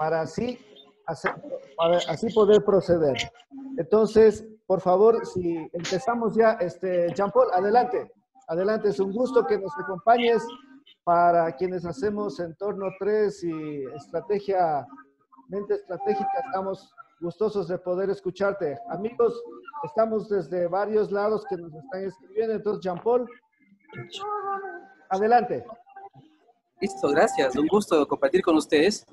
para así, para así poder proceder. Entonces, por favor, si empezamos ya, Jean-Paul, adelante. Adelante, es un gusto que nos acompañes para quienes hacemos Entorno 3 y estrategia, mente estratégica. Estamos gustosos de poder escucharte. Amigos, estamos desde varios lados que nos están escribiendo. Entonces, Jean-Paul, adelante. Listo, gracias. Un gusto compartir con ustedes.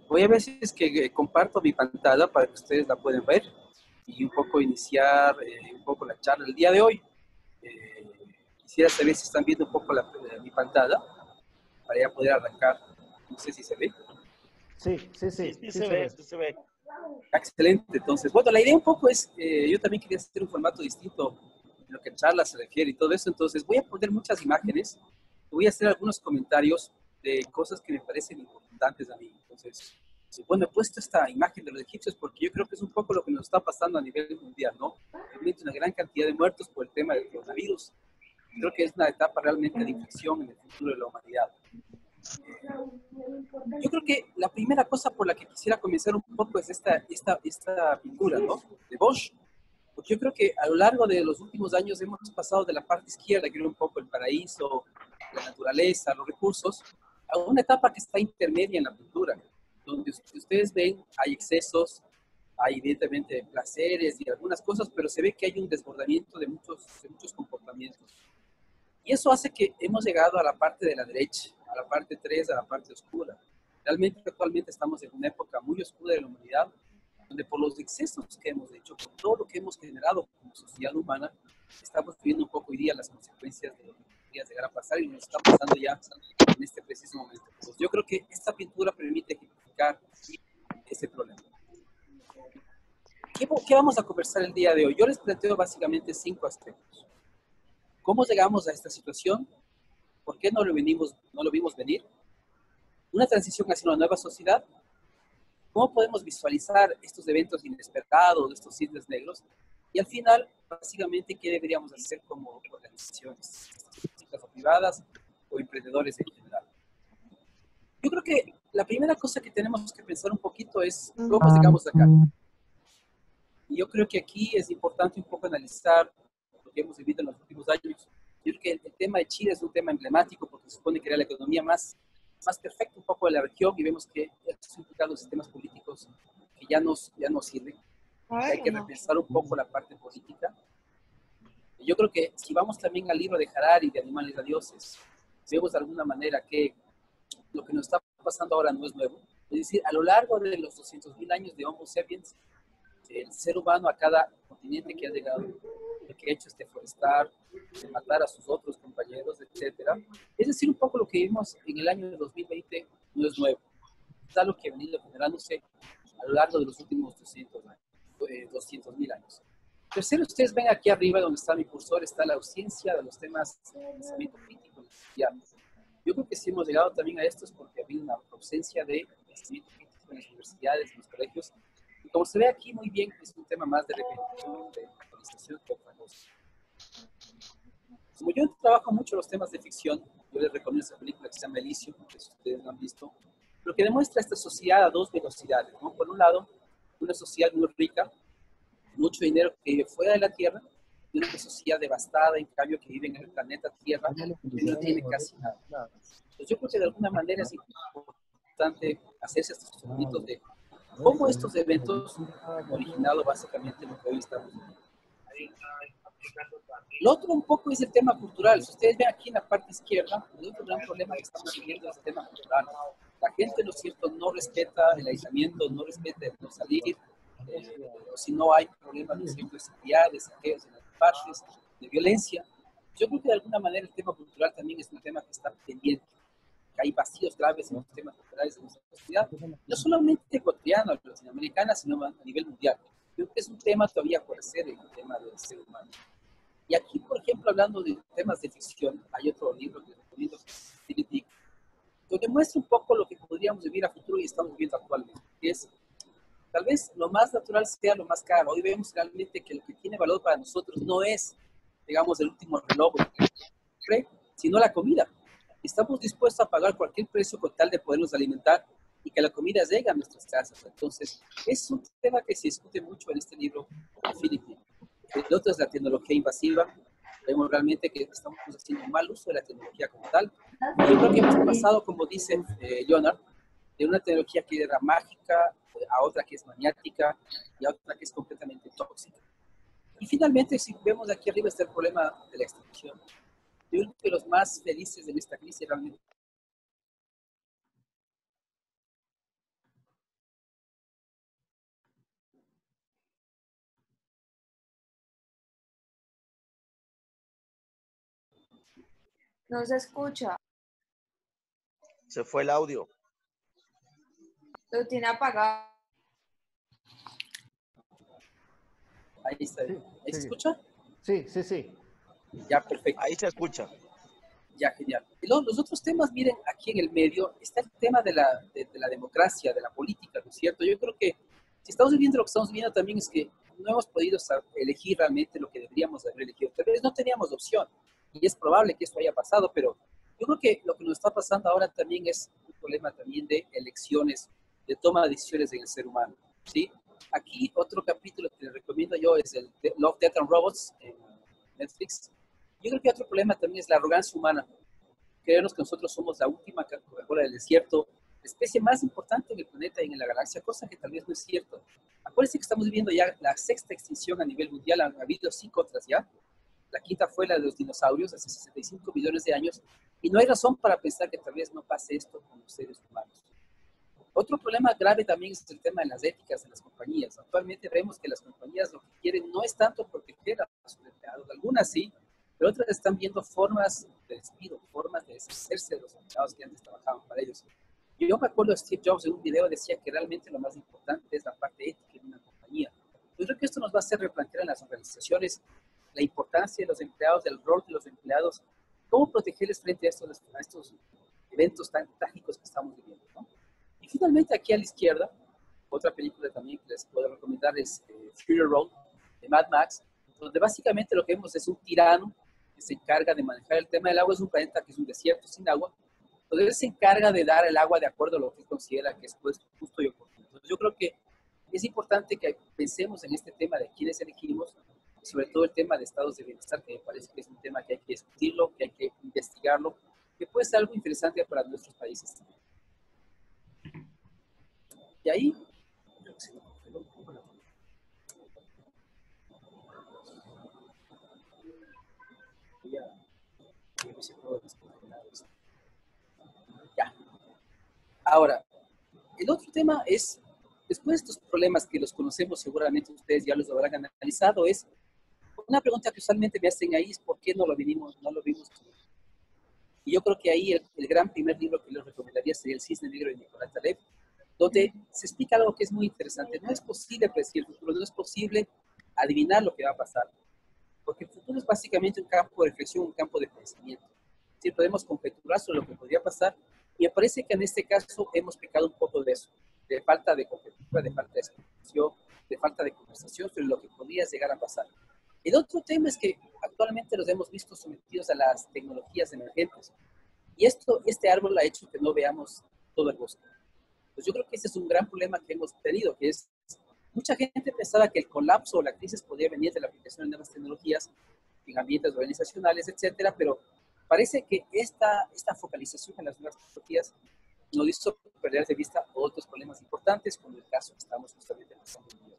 Voy a ver si es que comparto mi pantalla para que ustedes la puedan ver y un poco iniciar un poco la charla del día de hoy. Quisiera saber si están viendo un poco mi pantalla para ya poder arrancar. No sé si se ve. Sí se ve. Excelente. Entonces, bueno, la idea un poco es, yo también quería hacer un formato distinto en lo que charla se refiere y todo eso. Entonces, voy a poner muchas imágenes. Voy a hacer algunos comentarios de cosas que me parecen importantes a mí. Entonces, bueno, he puesto esta imagen de los egipcios porque yo creo que es un poco lo que nos está pasando a nivel mundial, ¿no? Realmente una gran cantidad de muertos por el tema del coronavirus. Creo que es una etapa realmente de inflexión en el futuro de la humanidad. Yo creo que la primera cosa por la que quisiera comenzar un poco es esta pintura, ¿no? De Bosch. Porque yo creo que a lo largo de los últimos años hemos pasado de la parte izquierda, que era un poco el paraíso, la naturaleza, los recursos, a una etapa que está intermedia en la pintura, donde ustedes ven, hay excesos, hay evidentemente placeres y algunas cosas, pero se ve que hay un desbordamiento de muchos comportamientos. Y eso hace que hemos llegado a la parte de la derecha, a la parte 3, a la parte oscura. Realmente actualmente estamos en una época muy oscura de la humanidad, donde por los excesos que hemos hecho, por todo lo que hemos generado como sociedad humana, estamos viviendo un poco hoy día las consecuencias de lo que podría llegar a pasar y nos está pasando ya en este preciso momento. Entonces, yo creo que esta pintura permite ejemplificar ese problema. ¿Qué vamos a conversar el día de hoy? Yo les planteo básicamente 5 aspectos. ¿Cómo llegamos a esta situación? ¿Por qué no lo vimos venir? Una transición hacia una nueva sociedad. ¿Cómo podemos visualizar estos eventos inesperados, estos cisnes negros? Y al final, básicamente, ¿qué deberíamos hacer como organizaciones, públicas o privadas o emprendedores en general? Yo creo que la primera cosa que tenemos que pensar un poquito es cómo llegamos acá. Y yo creo que aquí es importante un poco analizar lo que hemos vivido en los últimos años. Yo creo que el tema de Chile es un tema emblemático porque supone que era la economía más perfecta un poco de la región y vemos que estos implicados sistemas políticos que ya no sirven. Hay que repensar un poco la parte política. Y yo creo que si vamos también al libro de Harari, de Animales a Dioses, vemos de alguna manera que lo que nos está pasando ahora no es nuevo. Es decir, a lo largo de los 200.000 años de Homo sapiens, el ser humano a cada continente que ha llegado, lo que ha hecho es deforestar, de matar a sus otros compañeros, etcétera. Es decir, un poco lo que vimos en el año 2020 no es nuevo. Es algo que ha venido generándose a lo largo de los últimos 200.000 años. Tercero, ustedes ven aquí arriba donde está mi cursor, está la ausencia de los temas de pensamiento crítico. Yo creo que si hemos llegado también a esto es porque ha habido una ausencia de pensamiento crítico en las universidades, en los colegios. Y como se ve aquí muy bien, es un tema más de repetición, de actualización que otra cosa. Como yo trabajo mucho los temas de ficción, yo les recomiendo esa película que se llama Elysium, que si ustedes no han visto, lo que demuestra esta sociedad a 2 velocidades, ¿no? Por un lado, una sociedad muy rica, mucho dinero que vive fuera de la Tierra, y una sociedad devastada, en cambio, que vive en el planeta Tierra, que no tiene casi nada. Entonces, yo creo que de alguna manera es importante hacerse estos estudios de cómo estos eventos han originado básicamente lo que hoy estamos viendo. Lo otro un poco es el tema cultural. Si ustedes ven aquí en la parte izquierda, el otro gran problema que estamos viviendo es el tema cultural. La gente, ¿no es cierto?, no respeta el aislamiento, no respeta el no salir, o si no hay problemas, ¿no es cierto?, de seguridad, de saqueos en las partes, de violencia. Yo creo que de alguna manera el tema cultural también es un tema que está pendiente, que hay vacíos graves en los temas culturales de nuestra sociedad, no solamente ecuatoriana o latinoamericana, sino a nivel mundial. Creo que es un tema todavía por hacer en el tema del ser humano. Y aquí, por ejemplo, hablando de temas de ficción, hay otro libro que recomiendo, Philip Dick, donde muestra un poco lo que podríamos vivir a futuro y estamos viviendo actualmente, que es, tal vez lo más natural sea lo más caro. Hoy vemos realmente que lo que tiene valor para nosotros no es, digamos, el último reloj, sino la comida. Estamos dispuestos a pagar cualquier precio con tal de podernos alimentar, y que la comida llegue a nuestras casas. Entonces, es un tema que se discute mucho en este libro de Philip. El otro es la tecnología invasiva. Vemos realmente que estamos haciendo un mal uso de la tecnología como tal. Y yo creo que hemos pasado, como dice Leonard, de una tecnología que era mágica a otra que es maniática y a otra que es completamente tóxica. Y finalmente, si vemos aquí arriba está el problema de la extinción. Yo creo que los más felices en esta crisis realmente No se escucha. Se fue el audio. Lo tiene apagado. ahí está. Sí, ¿Ahí se sí. escucha? Sí, sí, sí. Ya, perfecto. Ahí se escucha. Ya, genial. Y los otros temas, miren, aquí en el medio está el tema de la democracia, de la política, ¿no es cierto? Yo creo que si estamos viviendo lo que estamos viviendo también es que no hemos podido elegir realmente lo que deberíamos haber elegido. Tal vez no teníamos opción y es probable que esto haya pasado, pero yo creo que lo que nos está pasando ahora también es un problema también de elecciones, de toma de decisiones en el ser humano, ¿sí? Aquí otro capítulo que les recomiendo yo es el Love, Death and Robots en Netflix. Yo creo que otro problema también es la arrogancia humana. Creernos que nosotros somos la última Coca-Cola del desierto, la especie más importante en el planeta y en la galaxia, cosa que tal vez no es cierto. Acuérdense que estamos viviendo ya la sexta extinción a nivel mundial, han habido 5 otras ya. La quinta fue la de los dinosaurios hace 65 millones de años, y no hay razón para pensar que tal vez no pase esto con los seres humanos. Otro problema grave también es el tema de las éticas de las compañías. Actualmente vemos que las compañías lo que quieren no es tanto proteger a sus empleados, algunas sí, pero otras están viendo formas de despido, formas de deshacerse de los empleados que antes trabajaban para ellos. Yo me acuerdo de Steve Jobs en un video decía que realmente lo más importante es la parte ética de una compañía. Yo creo que esto nos va a hacer replantear en las organizaciones la importancia de los empleados, del rol de los empleados, cómo protegerles frente a estos eventos tan trágicos que estamos viviendo, ¿no? Y finalmente aquí a la izquierda, otra película también que les puedo recomendar es Fury Road de Mad Max, donde básicamente lo que vemos es un tirano que se encarga de manejar el tema del agua. Es un planeta que es un desierto sin agua, donde él se encarga de dar el agua de acuerdo a lo que él considera que es justo y oportuno. Entonces yo creo que es importante que pensemos en este tema de quiénes elegimos, y sobre todo el tema de estados de bienestar, que me parece que es un tema que hay que discutirlo, que hay que investigarlo, que puede ser algo interesante para nuestros países también. Y ahí, creo que se me congeló un poco la... Ya. Ahora, el otro tema es, después de estos problemas que los conocemos, seguramente ustedes ya los habrán analizado, es una pregunta que usualmente me hacen ahí es ¿por qué no lo vimos? Y yo creo que ahí el gran primer libro que les recomendaría sería El Cisne Negro de Nicolás Taleb, donde se explica algo que es muy interesante. No es posible predecir el futuro, no es posible adivinar lo que va a pasar, porque el futuro es básicamente un campo de reflexión, un campo de pensamiento. Sí, podemos conjeturar sobre lo que podría pasar, y me parece que en este caso hemos pecado un poco de eso, de falta de conjetura, de falta de explicación, de falta de conversación sobre lo que podría llegar a pasar. El otro tema es que actualmente los hemos visto sometidos a las tecnologías emergentes, y este árbol ha hecho que no veamos todo el bosque. Pues yo creo que ese es un gran problema que hemos tenido, que es mucha gente pensaba que el colapso o la crisis podía venir de la aplicación de nuevas tecnologías en ambientes organizacionales, etcétera, pero parece que esta focalización en las nuevas tecnologías nos hizo perder de vista otros problemas importantes, como el caso que estamos justamente pasando hoy.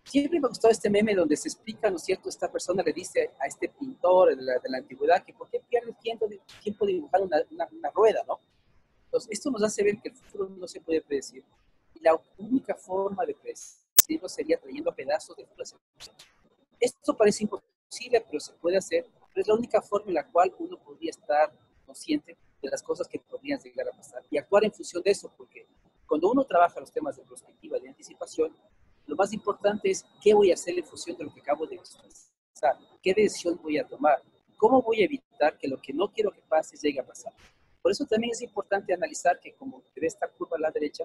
Siempre me ha gustado este meme donde se explica, ¿no es cierto? Esta persona le dice a este pintor de la antigüedad que por qué pierde tiempo dibujando una rueda, ¿no? Entonces, esto nos hace ver que el futuro no se puede predecir. Y la única forma de predecirlo sería trayendo pedazos de futuras evoluciones. Esto parece imposible, pero se puede hacer. Pero es la única forma en la cual uno podría estar consciente de las cosas que podrían llegar a pasar y actuar en función de eso, porque cuando uno trabaja los temas de perspectiva, de anticipación, lo más importante es qué voy a hacer en función de lo que acabo de visualizar, qué decisión voy a tomar, cómo voy a evitar que lo que no quiero que pase llegue a pasar. Por eso también es importante analizar que como se ve esta curva a la derecha,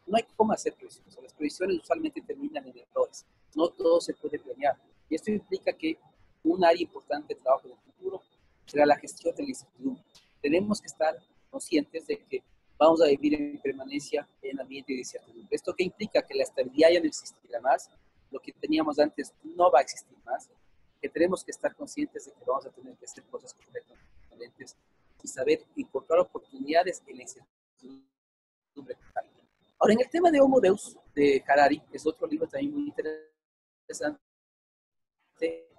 no hay cómo hacer previsiones. Las previsiones usualmente terminan en errores. No todo se puede planear. Y esto implica que un área importante de trabajo en el futuro será la gestión de la incertidumbre. Tenemos que estar conscientes de que vamos a vivir en permanencia en ambiente de incertidumbre. ¿Esto qué implica? Que la estabilidad ya no existirá más, lo que teníamos antes no va a existir más, que tenemos que estar conscientes de que vamos a tener que hacer cosas completamente diferentes y saber encontrar oportunidades en la incertidumbre. Ahora, en el tema de Homo Deus, de Harari, que es otro libro también muy interesante,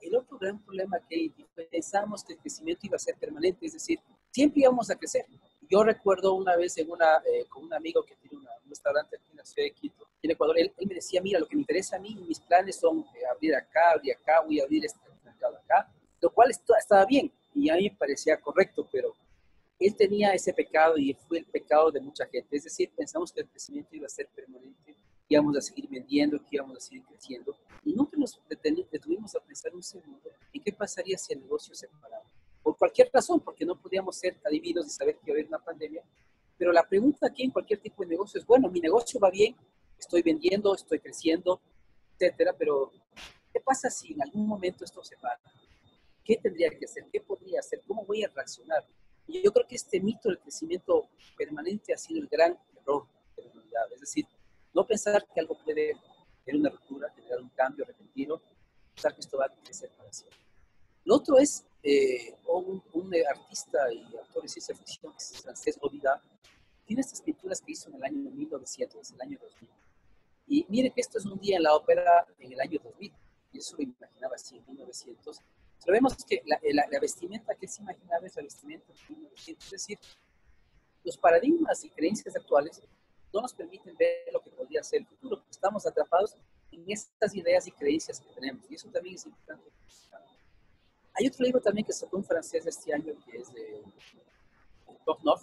el otro gran problema que pensamos que el crecimiento iba a ser permanente, es decir, siempre íbamos a crecer. Yo recuerdo una vez con un amigo que tiene un restaurante aquí en la ciudad de Quito, en Ecuador, él me decía, mira, lo que me interesa a mí, mis planes son abrir acá, voy a abrir este mercado acá, lo cual estaba bien y a mí me parecía correcto, pero él tenía ese pecado y fue el pecado de mucha gente. Es decir, pensamos que el crecimiento iba a ser permanente, que íbamos a seguir vendiendo, que íbamos a seguir creciendo. Y nunca nos detuvimos a pensar un segundo en qué pasaría si el negocio se paraba. Por cualquier razón, porque no podíamos ser adivinos y saber que iba a haber una pandemia. Pero la pregunta aquí en cualquier tipo de negocio es, bueno, mi negocio va bien, estoy vendiendo, estoy creciendo, etcétera, pero ¿qué pasa si en algún momento esto se para? ¿Qué tendría que hacer? ¿Qué podría hacer? ¿Cómo voy a reaccionar? Y yo creo que este mito del crecimiento permanente ha sido el gran error de la humanidad. Es decir, no pensar que algo puede tener una ruptura, generar un cambio repentino, pensar que esto va a crecer para siempre. Lo otro es un artista y autor de ciencia ficción, que es francés, Derrida, tiene estas pinturas que hizo en el año 1900, el año 2000. Y mire que esto es un día en la ópera en el año 2000. Y eso lo imaginaba así en 1900. Pero vemos que la vestimenta que se imaginaba es la vestimenta de 1900. Es decir, los paradigmas y creencias actuales no nos permiten ver lo que podría ser el futuro. Estamos atrapados en estas ideas y creencias que tenemos. Y eso también es importante. Hay otro libro también que sacó un francés este año, que es de Tourneur.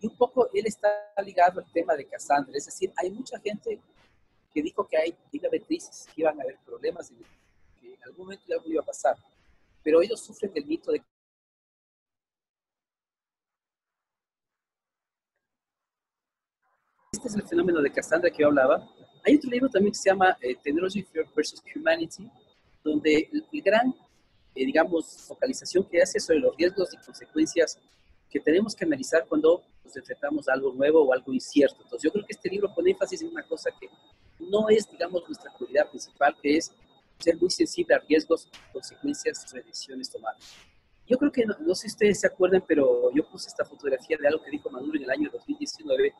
Y un poco él está ligado al tema de Cassandra. Es decir, hay mucha gente que dijo que iba a haber crisis, que iban a haber problemas, que en algún momento algo iba a pasar. Pero ellos sufren del mito de... Este es el fenómeno de Cassandra que yo hablaba. Hay otro libro también que se llama Technology versus Humanity, donde el gran, digamos, focalización que hace sobre los riesgos y consecuencias que tenemos que analizar cuando nos enfrentamos a algo nuevo o algo incierto. Entonces, yo creo que este libro pone énfasis en una cosa que no es, digamos, nuestra prioridad principal, que es ser muy sensible a riesgos, consecuencias de decisiones tomadas. Yo creo que, no sé si ustedes se acuerdan, pero yo puse esta fotografía de algo que dijo Maduro en el año 2019,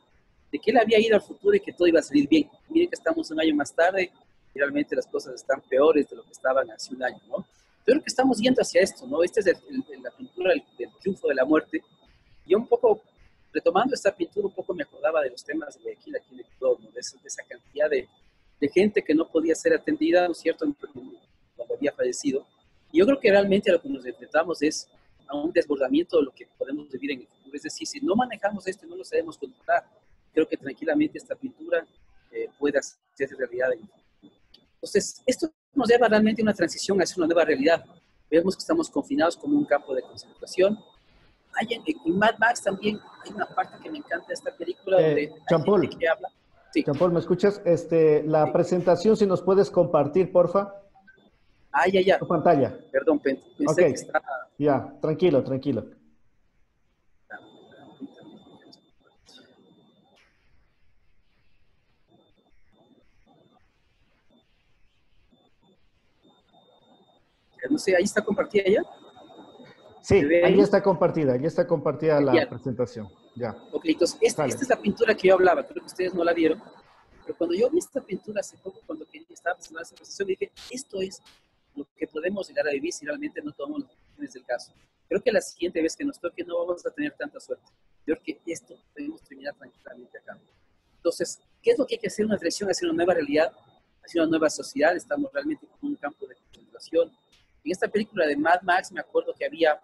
de que él había ido al futuro y que todo iba a salir bien. Miren que estamos un año más tarde y realmente las cosas están peores de lo que estaban hace un año, ¿no? Yo creo que estamos yendo hacia esto, ¿no? Esta es la pintura del triunfo de la muerte. Yo un poco, retomando esta pintura, un poco me acordaba de los temas de Guayaquil aquí en Ecuador, ¿no? De esa cantidad de gente que no podía ser atendida, ¿no es cierto?, cuando había fallecido. Y yo creo que realmente a lo que nos enfrentamos es a un desbordamiento de lo que podemos vivir en el futuro. Es decir, si no manejamos esto y no lo sabemos controlar, creo que tranquilamente esta pintura puede hacerse realidad en el futuro. Entonces, esto nos lleva realmente a una transición hacia una nueva realidad. Vemos que estamos confinados como un campo de concentración. En Mad Max también hay una parte que me encanta de esta película donde hay gente que habla. Sí. Jean-Paul, ¿me escuchas? La Sí. presentación, si nos puedes compartir, porfa. Ya. Tu pantalla. Perdón, pensé Okay. que estaba... Ya, tranquilo, tranquilo. No sé, ahí está compartida ya. Sí, ahí está compartida la ya. presentación. Ya. Ok, entonces esta es la pintura que yo hablaba, creo que ustedes no la vieron, pero cuando yo vi esta pintura hace poco, cuando estaba presentando esta presentación, dije, esto es lo que podemos llegar a vivir si realmente no tomamos las decisiones del caso. Creo que la siguiente vez que nos toque no vamos a tener tanta suerte. Yo creo que esto podemos terminar tranquilamente acá. Entonces, ¿qué es lo que hay que hacer? Una transición hacia una nueva realidad, hacia una nueva sociedad. Estamos realmente en un campo de concentración. En esta película de Mad Max me acuerdo que había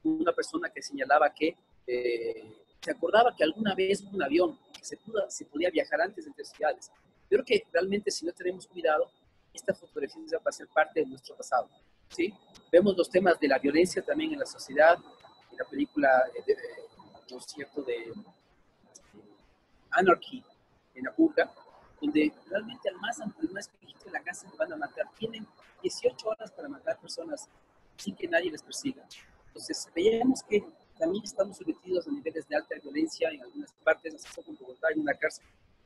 una persona que señalaba que se acordaba que alguna vez hubo un avión que se podía viajar antes entre ciudades. Yo creo que realmente si no tenemos cuidado, esta fotografía va a ser parte de nuestro pasado. ¿Sí? Vemos los temas de la violencia también en la sociedad, en la película, ¿no es cierto?, de Anarchy, en la purga, donde realmente al más viejito de la casa le van a matar. Tienen 18 horas para matar personas sin que nadie les persiga. Entonces, veíamos que también estamos sometidos a niveles de alta violencia en algunas partes, así como en Bogotá, en una cárcel,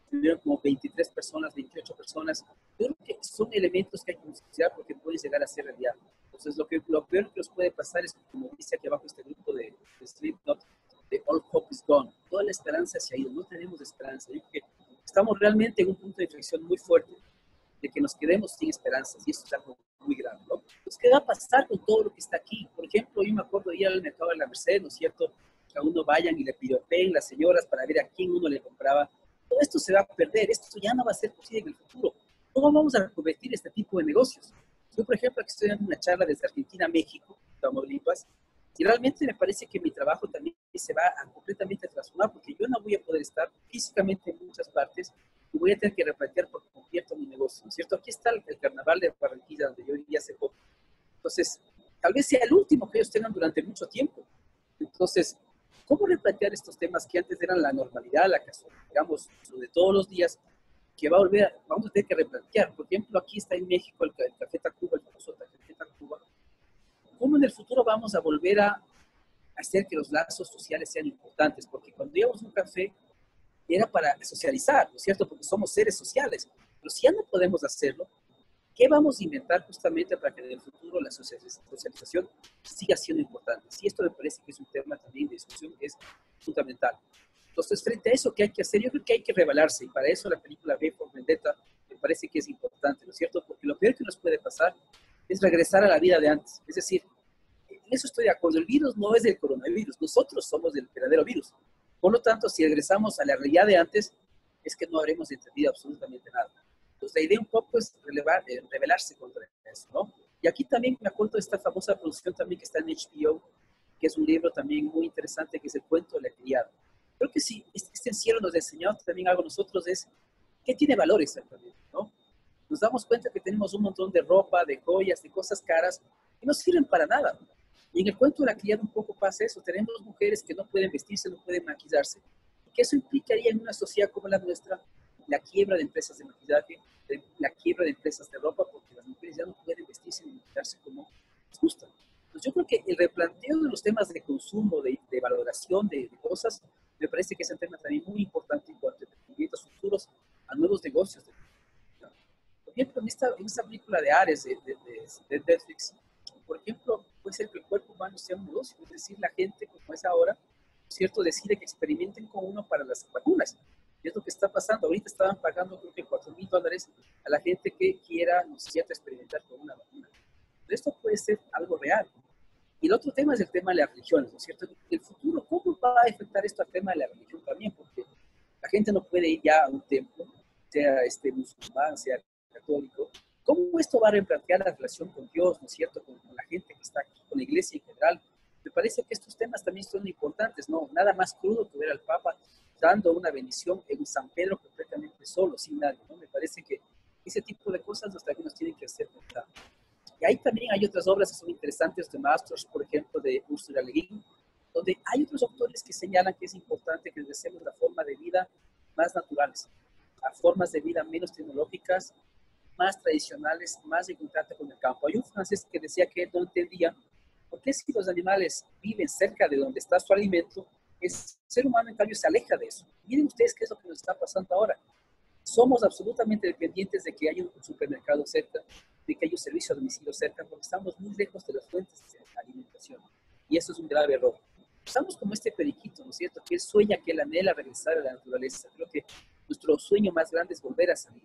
tuvieron como 23 personas, 28 personas. Yo creo que son elementos que hay que considerar porque pueden llegar a ser realidad. Entonces, lo peor que nos puede pasar es, como dice aquí abajo este grupo de Slipknot, de All Hope is Gone. Toda la esperanza se ha ido, no tenemos esperanza. Yo creo que estamos realmente en un punto de inflexión muy fuerte de que nos quedemos sin esperanzas y eso es algo muy grave, ¿no? Entonces, ¿qué va a pasar con todo lo que está aquí? Por ejemplo, yo me acuerdo de ir al mercado de la Merced, ¿no es cierto? Que a uno vayan y le piropeen las señoras para ver a quién uno le compraba. Todo esto se va a perder, esto ya no va a ser posible en el futuro. ¿Cómo vamos a convertir este tipo de negocios? Yo, por ejemplo, aquí estoy dando una charla desde Argentina a México, Tamaulipas, y realmente me parece que mi trabajo también se va a completamente transformar porque yo no voy a poder estar físicamente en muchas partes y voy a tener que replantear por completo mi negocio, ¿no es cierto? Aquí está el carnaval de Barranquilla, donde yo vivía hace poco. Entonces, tal vez sea el último que ellos tengan durante mucho tiempo. Entonces, ¿cómo replantear estos temas que antes eran la normalidad, la casualidad, digamos, de todos los días, que va a volver, vamos a tener que replantear? Por ejemplo, aquí está en México el Café Tacuba, el famoso Café Tacuba. ¿Cómo en el futuro vamos a volver a hacer que los lazos sociales sean importantes? Porque cuando íbamos a un café, era para socializar, ¿no es cierto? Porque somos seres sociales. Pero si ya no podemos hacerlo, ¿qué vamos a inventar justamente para que en el futuro la socialización siga siendo importante? Sí, esto me parece que es un tema también de discusión que es fundamental. Entonces, frente a eso, ¿qué hay que hacer? Yo creo que hay que rebelarse y para eso la película V por Vendetta me parece que es importante, ¿no es cierto? Porque lo peor que nos puede pasar es regresar a la vida de antes. Es decir, en eso estoy de acuerdo. El virus no es del coronavirus, nosotros somos el verdadero virus. Por lo tanto, si regresamos a la realidad de antes, es que no habremos entendido absolutamente nada. Entonces, la idea un poco es rebelarse contra eso, ¿no? Y aquí también me acuerdo de esta famosa producción también que está en HBO, que es un libro también muy interesante, que es El cuento de la criada. Creo que sí, este encierro nos enseñó también algo a nosotros, es qué tiene valor exactamente, ¿no? Nos damos cuenta que tenemos un montón de ropa, de joyas, de cosas caras, que no sirven para nada. Y en el cuento de la criada un poco pasa eso. Tenemos mujeres que no pueden vestirse, no pueden maquillarse. Y que eso implicaría en una sociedad como la nuestra la quiebra de empresas de maquillaje, la quiebra de empresas de ropa, porque las mujeres ya no pueden vestirse ni maquillarse como les gusta. Entonces yo creo que el replanteo de los temas de consumo, de valoración de cosas, me parece que es un tema también muy importante en cuanto a emprendimientos futuros, a nuevos negocios. Por ejemplo, en esta película de Ares de Netflix, por ejemplo, puede ser que el cuerpo humano sea un negocio, es decir, la gente, como es ahora, ¿cierto?, decide que experimenten con uno para las vacunas. Y es lo que está pasando. Ahorita estaban pagando, creo que $4,000 a la gente que quiera, ¿no es cierto?, experimentar con una vacuna. Esto puede ser algo real. Y el otro tema es el tema de las religiones, ¿no es cierto? El futuro, ¿cómo va a afectar esto al tema de la religión también? Porque la gente no puede ir ya a un templo, sea musulmán, sea católico. ¿Cómo esto va a replantear la relación con Dios, ¿no es cierto?, con la gente que está aquí, con la iglesia en general. Me parece que estos temas también son importantes, ¿no? Nada más crudo que ver al Papa dando una bendición en un San Pedro completamente solo, sin nadie, ¿no? Me parece que ese tipo de cosas los también nos tienen que hacer notar. Y ahí también hay otras obras que son interesantes de Masters, por ejemplo, de Ursula Le Guin, donde hay otros autores que señalan que es importante que regresemos a la forma de vida más naturales, a formas de vida menos tecnológicas, más tradicionales, más de contacto con el campo. Hay un francés que decía que él no entendía por qué si los animales viven cerca de donde está su alimento, el ser humano en cambio se aleja de eso. Miren ustedes qué es lo que nos está pasando ahora. Somos absolutamente dependientes de que haya un supermercado cerca, de que haya un servicio a domicilio cerca, porque estamos muy lejos de las fuentes de alimentación. Y eso es un grave error. Estamos como este periquito, ¿no es cierto?, que él sueña, que él anhela regresar a la naturaleza. Creo que nuestro sueño más grande es volver a salir.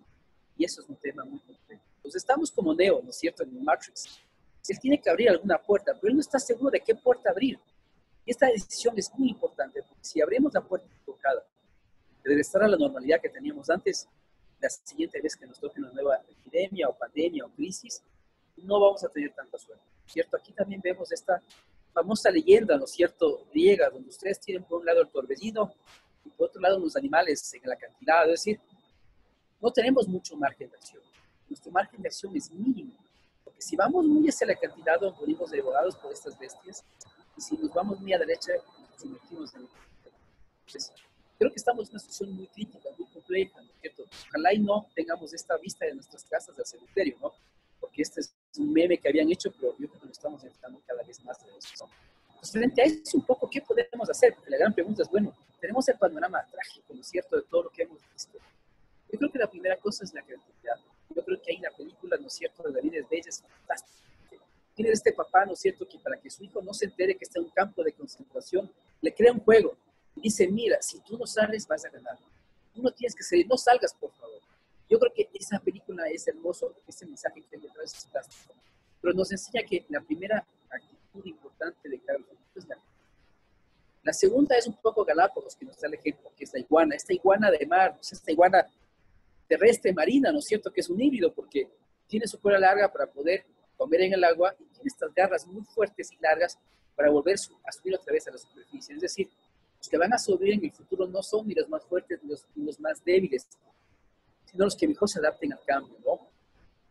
Y eso es un tema muy complejo. Entonces estamos como Neo, ¿no es cierto?, en Matrix. Él tiene que abrir alguna puerta, pero él no está seguro de qué puerta abrir. Y esta decisión es muy importante, porque si abrimos la puerta equivocada, de regresar a la normalidad que teníamos antes, la siguiente vez que nos toque una nueva epidemia o pandemia o crisis, no vamos a tener tanta suerte, ¿cierto? Aquí también vemos esta famosa leyenda, ¿no es cierto?, griega, donde ustedes tienen por un lado el torbellino y por otro lado los animales en el acantilado. Es decir, no tenemos mucho margen de acción. Nuestro margen de acción es mínimo. Porque si vamos muy hacia el acantilado, morimos devorados por estas bestias. Y si nos vamos muy a derecha, nos sumergimos en el. Entonces, creo que estamos en una situación muy crítica, muy compleja, ¿no es cierto? Ojalá y no tengamos esta vista de nuestras casas del cementerio, ¿no? Porque este es un meme que habían hecho, pero yo creo que lo estamos enfrentando cada vez más de eso. Pues frente a eso, un poco, ¿qué podemos hacer? Porque la gran pregunta es, bueno, tenemos el panorama trágico, ¿no es cierto?, de todo lo que hemos visto. Yo creo que la primera cosa es la creatividad. Yo creo que ahí la película, ¿no es cierto?, de David es bella, es fantástica. Tiene este papá, ¿no es cierto?, que para que su hijo no se entere que está en un campo de concentración, le crea un juego. Y dice, mira, si tú no sales, vas a ganar. Tú no tienes que salir, no salgas, por favor. Yo creo que esa película es hermoso, ese mensaje que hay detrás es fantástico. Pero nos enseña que la primera actitud importante de cada uno es la segunda es un poco Galápagos, que nos da el ejemplo, que es la iguana. Esta iguana de mar, pues esta iguana terrestre marina, ¿no es cierto?, que es un híbrido, porque tiene su cola larga para poder comer en el agua y tiene estas garras muy fuertes y largas para volver a subir otra vez a la superficie. Es decir, los que van a subir en el futuro no son ni los más fuertes ni los más débiles, sino los que mejor se adapten al cambio, ¿no?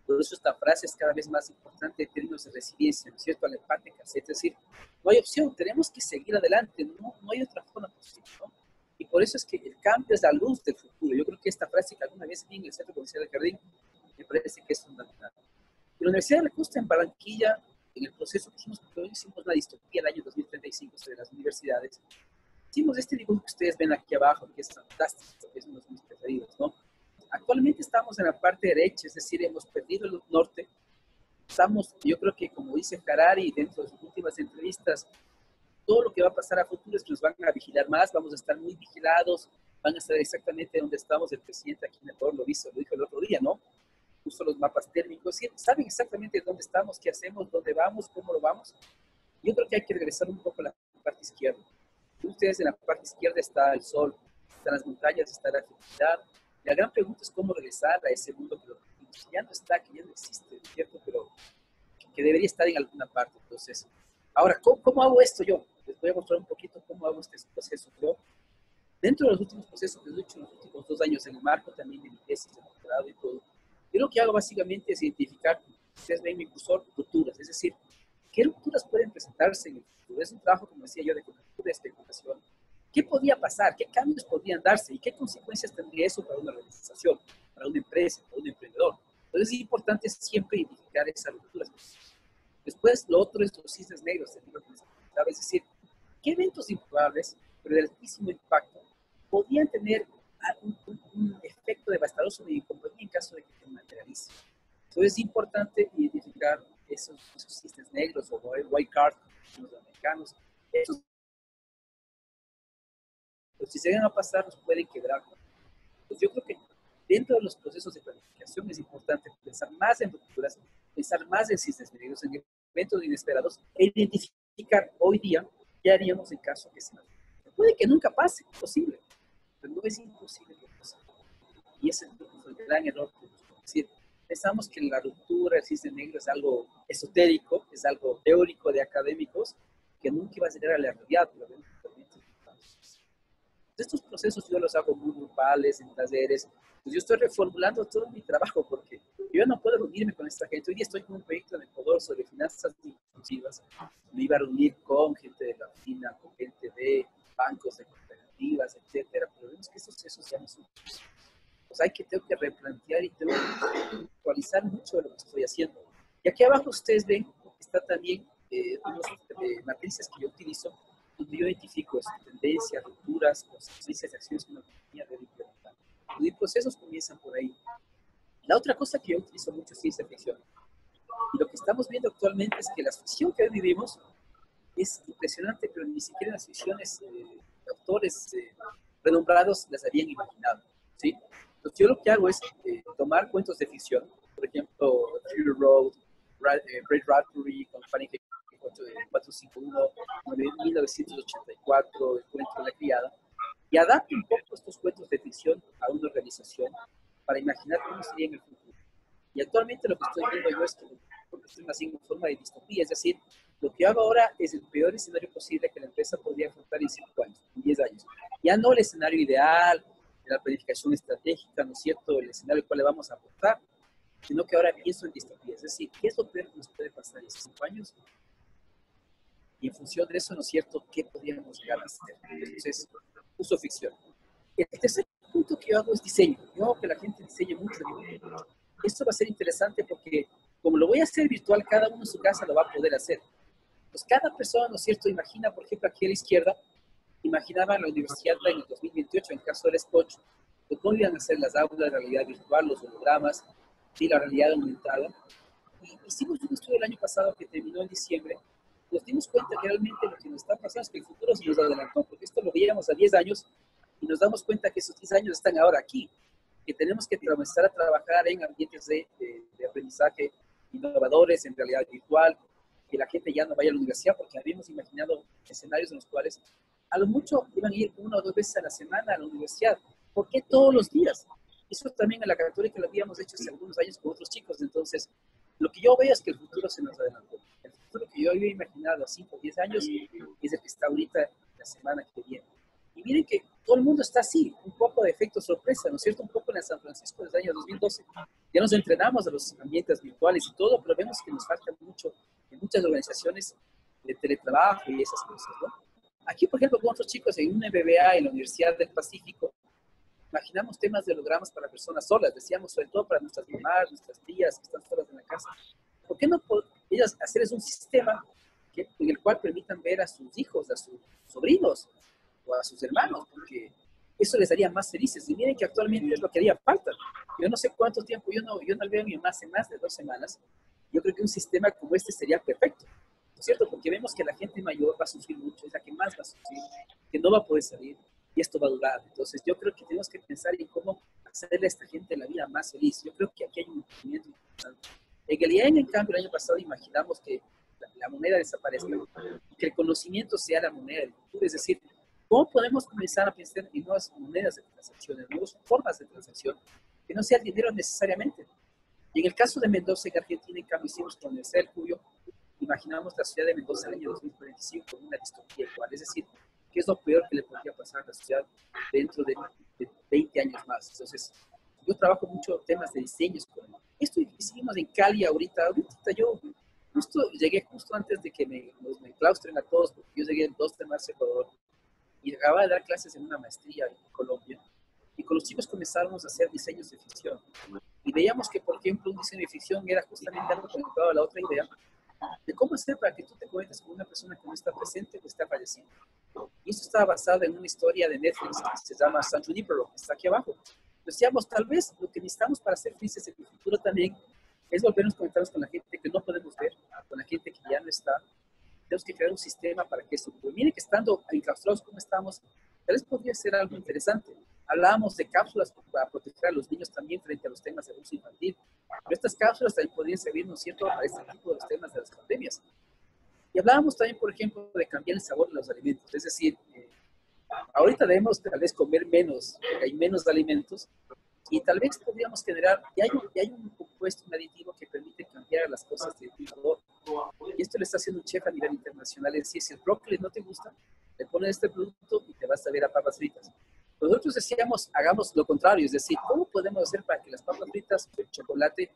Por eso esta frase es cada vez más importante en términos de resiliencia, ¿no es cierto?, a la empática. Es decir, no hay opción, tenemos que seguir adelante, no hay otra forma posible, ¿no? Y por eso es que el cambio es la luz del futuro. Yo creo que esta frase que alguna vez vi en el Centro Comercial del Jardín, me parece que es fundamental. En la Universidad de la Costa, en Barranquilla, en el proceso que hicimos, porque hoy hicimos una distopía el año 2035 sobre las universidades, hicimos este dibujo que ustedes ven aquí abajo, que es fantástico, que es uno de mis preferidos, ¿no? Actualmente estamos en la parte derecha, es decir, hemos perdido el norte. Estamos, yo creo que como dice Harari dentro de sus últimas entrevistas, todo lo que va a pasar a futuro es que nos van a vigilar más, vamos a estar muy vigilados, van a saber exactamente dónde estamos. El presidente aquí en Ecuador lo dijo el otro día, ¿no? Puso los mapas térmicos, saben exactamente dónde estamos, qué hacemos, dónde vamos, cómo lo vamos. Yo creo que hay que regresar un poco a la parte izquierda. Ustedes en la parte izquierda está el sol, están las montañas, está la actividad. La gran pregunta es cómo regresar a ese mundo que ya no está, que ya no existe, ¿cierto? Pero que debería estar en alguna parte. Entonces, ahora, ¿cómo hago esto yo? Les voy a mostrar un poquito cómo hago este proceso yo. Dentro de los últimos procesos que he hecho en los últimos 2 años en el marco también de mi tesis de doctorado y todo, yo lo que hago básicamente es identificar, ustedes ven mi cursor, rupturas, es decir, ¿qué rupturas pueden presentarse en el futuro? Es un trabajo, como decía yo, de conjetura, de especulación. ¿Qué podía pasar? ¿Qué cambios podrían darse? ¿Y qué consecuencias tendría eso para una organización, para una empresa, para un emprendedor? Entonces es importante siempre identificar esas rupturas. Después, lo otro es los cisnes negros, es decir, ¿qué eventos improbables, pero de altísimo impacto, podían tener un efecto devastador sobre mi compañía en caso de que se materialice? Entonces es importante identificar esos cisnes negros o white card, los americanos. Esos, pues, si se van a pasar, nos pueden quebrar. Pues yo creo que dentro de los procesos de planificación es importante pensar más en rupturas, pensar más en cisnes negros, en eventos inesperados, e identificar hoy día qué haríamos en caso que se nos... Puede que nunca pase, es posible, pero no es imposible que pase. Y ese es el gran error. Es decir, pensamos que la ruptura, el cisne negro es algo esotérico, es algo teórico de académicos, que nunca iba a llegar a la realidad. Estos procesos yo los hago muy grupales, en talleres. Pues yo estoy reformulando todo mi trabajo porque yo no puedo reunirme con esta gente. Hoy día estoy con un proyecto en Ecuador sobre finanzas inclusivas. Me iba a reunir con gente de la FINA, con gente de bancos, de cooperativas, etcétera. Pero vemos que estos procesos ya no son. Pues tengo que replantear y tengo que actualizar mucho de lo que estoy haciendo. Y aquí abajo ustedes ven, está también unas matrices que yo utilizo, donde yo identifico tendencias, rupturas, consecuencias de acciones que una compañía debe implementar. Los procesos comienzan por ahí. La otra cosa que yo utilizo mucho es ciencia ficción. Y lo que estamos viendo actualmente es que la ficción que hoy vivimos es impresionante, pero ni siquiera las ficciones de autores renombrados las habían imaginado, ¿sí? Entonces yo lo que hago es tomar cuentos de ficción, por ejemplo, Fury Road, Ray Bradbury, con Fahrenheit 451, 1984, El cuento de la criada, y adapto un poco estos cuentos de ficción a una organización para imaginar cómo sería en el futuro. Y actualmente lo que estoy viendo yo es que estoy haciendo en forma de distopía, es decir, lo que hago ahora es el peor escenario posible que la empresa podría afrontar en 5 años, en 10 años. Ya no el escenario ideal, de la planificación estratégica, ¿no es cierto?, el escenario al cual le vamos a aportar, sino que ahora pienso en distopía, es decir, ¿qué es lo peor que nos puede pasar en 5 años? Y en función de eso, ¿no es cierto?, ¿qué podríamos llegar a hacer? Entonces, uso ficción. El tercer punto que yo hago es diseño. Yo hago que la gente diseñe mucho. Esto va a ser interesante porque, como lo voy a hacer virtual, cada uno en su casa lo va a poder hacer. Pues cada persona, ¿no es cierto?, imagina, por ejemplo, aquí a la izquierda, imaginaba la universidad en el 2028, en el caso del Escocho, de cómo iban a ser las aulas, la realidad virtual, los hologramas, y la realidad aumentada. Y hicimos un estudio el año pasado que terminó en diciembre. Nos dimos cuenta que realmente lo que nos está pasando es que el futuro se nos adelantó, porque esto lo veíamos a 10 años y nos damos cuenta que esos 10 años están ahora aquí, que tenemos que comenzar a trabajar en ambientes de aprendizaje innovadores, en realidad virtual, que la gente ya no vaya a la universidad, porque habíamos imaginado escenarios en los cuales a lo mucho iban a ir 1 o 2 veces a la semana a la universidad. ¿Por qué todos los días? Eso también en la Católica lo habíamos hecho hace algunos años con otros chicos. Entonces, lo que yo veo es que el futuro se nos adelantó. El futuro que yo había imaginado a 5 o 10 años es el que está ahorita la semana que viene. Y miren que todo el mundo está así, un poco de efecto sorpresa, ¿no es cierto? Un poco en San Francisco desde el año 2012. Ya nos entrenamos a los ambientes virtuales y todo, pero vemos que nos falta mucho en muchas organizaciones de teletrabajo y esas cosas, ¿no? Aquí, por ejemplo, con otros chicos en un MBA en la Universidad del Pacífico, imaginamos temas de hologramas para personas solas, decíamos, sobre todo para nuestras mamás, nuestras tías que están solas en la casa. ¿Por qué no ellas hacerles un sistema en el cual permitan ver a sus hijos, a sus sobrinos o a sus hermanos? Porque eso les haría más felices. Y miren que actualmente es lo que haría falta. Yo no sé cuánto tiempo, yo no veo a mi mamá hace más de 2 semanas. Yo creo que un sistema como este sería perfecto, ¿no es cierto? Porque vemos que la gente mayor va a sufrir mucho, es la que más va a sufrir, que no va a poder salir y esto va a durar. Entonces yo creo que tenemos que pensar en cómo hacerle a esta gente la vida más feliz. Yo creo que aquí hay un movimiento importante. En el IEN, en cambio, el año pasado imaginamos que la moneda desaparezca y que el conocimiento sea la moneda del futuro. Es decir, ¿cómo podemos comenzar a pensar en nuevas monedas de transacción, en nuevas formas de transacción, que no sea el dinero necesariamente? Y en el caso de Mendoza, en Argentina, en cambio, hicimos con la Universidad del Cuyo, imaginamos la ciudad de Mendoza en el año 2045 con una distopía igual. Es decir, ¿qué es lo peor que le podría pasar a la ciudad dentro de 20 años más? Entonces, yo trabajo mucho temas de diseños con esto. Hicimos en Cali ahorita yo llegué justo antes de que me claustren a todos, porque yo llegué el 2 de marzo a Ecuador y acababa de dar clases en una maestría en Colombia. Y con los chicos comenzamos a hacer diseños de ficción. Y veíamos que, por ejemplo, un diseño de ficción era justamente algo conectado a la otra idea de cómo hacer para que tú te conectes con una persona que no está presente o está fallecida. Y esto estaba basado en una historia de Netflix que se llama San Junipero, que está aquí abajo. Decíamos, tal vez lo que necesitamos para ser felices en el futuro también es volvernos a conectarnos con la gente que no podemos ver, con la gente que ya no está. Tenemos que crear un sistema para que eso ocurra. Miren que estando enclaustrados como estamos, tal vez podría ser algo interesante. Hablábamos de cápsulas para proteger a los niños también frente a los temas de abuso infantil. Pero estas cápsulas también podrían servir, ¿no es cierto?, a este tipo de los temas de las pandemias. Y hablábamos también, por ejemplo, de cambiar el sabor de los alimentos. Es decir, ahorita debemos tal vez comer menos, porque hay menos alimentos, y tal vez podríamos generar, y hay un compuesto, un aditivo que permite cambiar las cosas de sabor. Y esto lo está haciendo un chef a nivel internacional. Es decir, si el brócoli no te gusta, le pones este producto y te vas a ver a papas fritas. Nosotros decíamos, hagamos lo contrario, es decir, ¿cómo podemos hacer para que las papas fritas de chocolate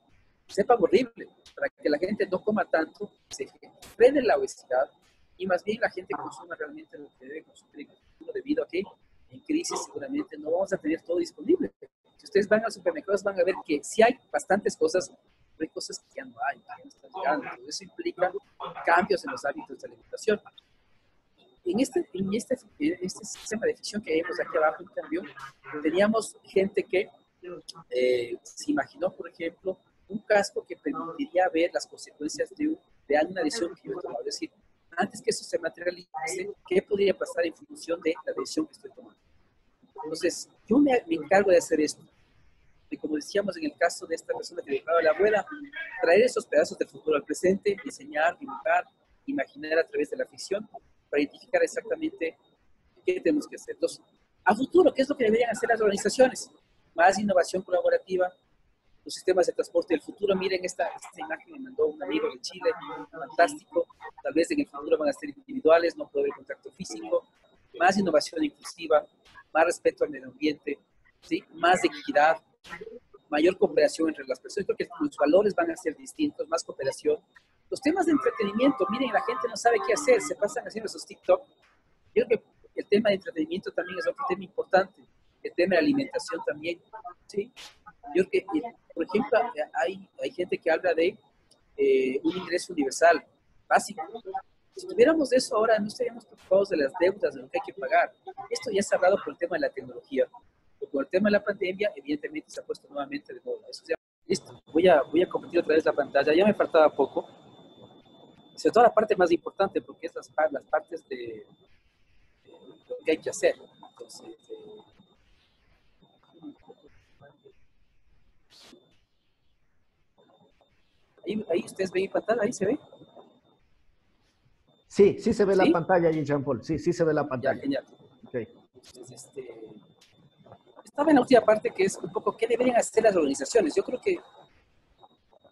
sepan horrible? Para que la gente no coma tanto, se frene la obesidad y más bien la gente consuma realmente lo que debe consumir en el futuro, debido a que en crisis seguramente no vamos a tener todo disponible. Si ustedes van al supermercado van a ver que sí hay bastantes cosas, pero hay cosas que ya no hay, que ya no están llegando. Entonces eso implica cambios en los hábitos de alimentación. En este sistema de ficción que vemos aquí abajo, en cambio, teníamos gente que se imaginó, por ejemplo, un casco que permitiría ver las consecuencias de una decisión que yo he tomado. Es decir, antes que eso se materialice, ¿qué podría pasar en función de la decisión que estoy tomando? Entonces, yo me encargo de hacer esto. Y como decíamos en el caso de esta persona que dibujaba la abuela, traer esos pedazos del futuro al presente, diseñar, dibujar, imaginar a través de la ficción, para identificar exactamente qué tenemos que hacer. Entonces, a futuro, ¿qué es lo que deberían hacer las organizaciones? Más innovación colaborativa, los sistemas de transporte del futuro. Miren esta imagen que me mandó un amigo de Chile, fantástico. Tal vez en el futuro van a ser individuales, no puede haber contacto físico. Más innovación inclusiva, más respeto al medio ambiente, ¿sí? Más equidad, mayor cooperación entre las personas. Creo que los valores van a ser distintos, más cooperación. Los temas de entretenimiento, miren, la gente no sabe qué hacer, se pasan haciendo esos TikTok. Yo creo que el tema de entretenimiento también es otro tema importante, el tema de alimentación también, ¿sí? Yo creo que, por ejemplo, hay gente que habla de un ingreso universal básico. Si tuviéramos eso ahora, no estaríamos preocupados de las deudas, de lo que hay que pagar. Esto ya es cerrado por el tema de la tecnología. Pero con el tema de la pandemia, evidentemente se ha puesto nuevamente de moda. Eso ya, listo, voy a compartir otra vez la pantalla. Ya me faltaba poco. Sobre todo la parte más importante, porque es las partes de lo que hay que hacer. Entonces, ahí ustedes ven en pantalla, ahí se ve. Sí, sí se ve la ¿Sí? pantalla ahí, Jean-Paul. Sí, sí se ve la Ya, pantalla. genial. Okay. Entonces, estaba en la última parte que es un poco qué deberían hacer las organizaciones. Yo creo que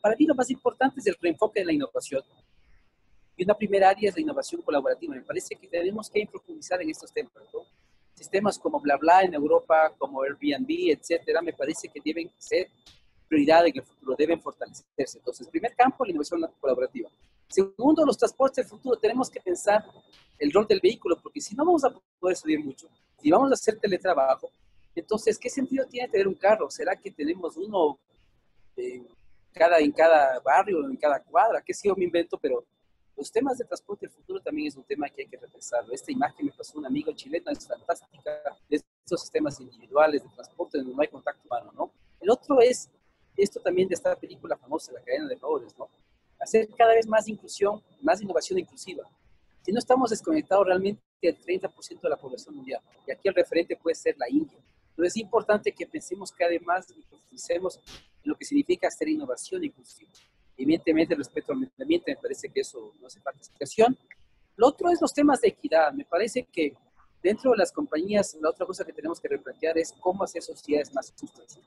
para mí lo más importante es el reenfoque de la innovación. Y una primera área es la innovación colaborativa. Me parece que tenemos que profundizar en estos temas, ¿no? Sistemas como BlaBla en Europa, como Airbnb, etcétera, me parece que deben ser prioridad en el futuro, deben fortalecerse. Entonces, primer campo, la innovación colaborativa. Segundo, los transportes del futuro. Tenemos que pensar el rol del vehículo, porque si no vamos a poder subir mucho, si vamos a hacer teletrabajo, entonces, ¿qué sentido tiene tener un carro? ¿Será que tenemos uno en cada barrio, en cada cuadra? ¿Qué si yo me invento? Pero los temas de transporte del futuro también es un tema que hay que repensar. Esta imagen me pasó un amigo chileno, es fantástica, de estos sistemas individuales de transporte donde no hay contacto humano, ¿no? El otro es esto también de esta película famosa, La cadena de valores, ¿no? Hacer cada vez más inclusión, más innovación inclusiva. Si no estamos desconectados realmente del 30% de la población mundial, y aquí el referente puede ser la India. Entonces es importante que pensemos cada vez más y profundicemos en lo que significa hacer innovación inclusiva. Evidentemente, respecto al medio ambiente, me parece que eso no hace falta explicación. Lo otro es los temas de equidad. Me parece que dentro de las compañías, la otra cosa que tenemos que replantear es cómo hacer sociedades más justas.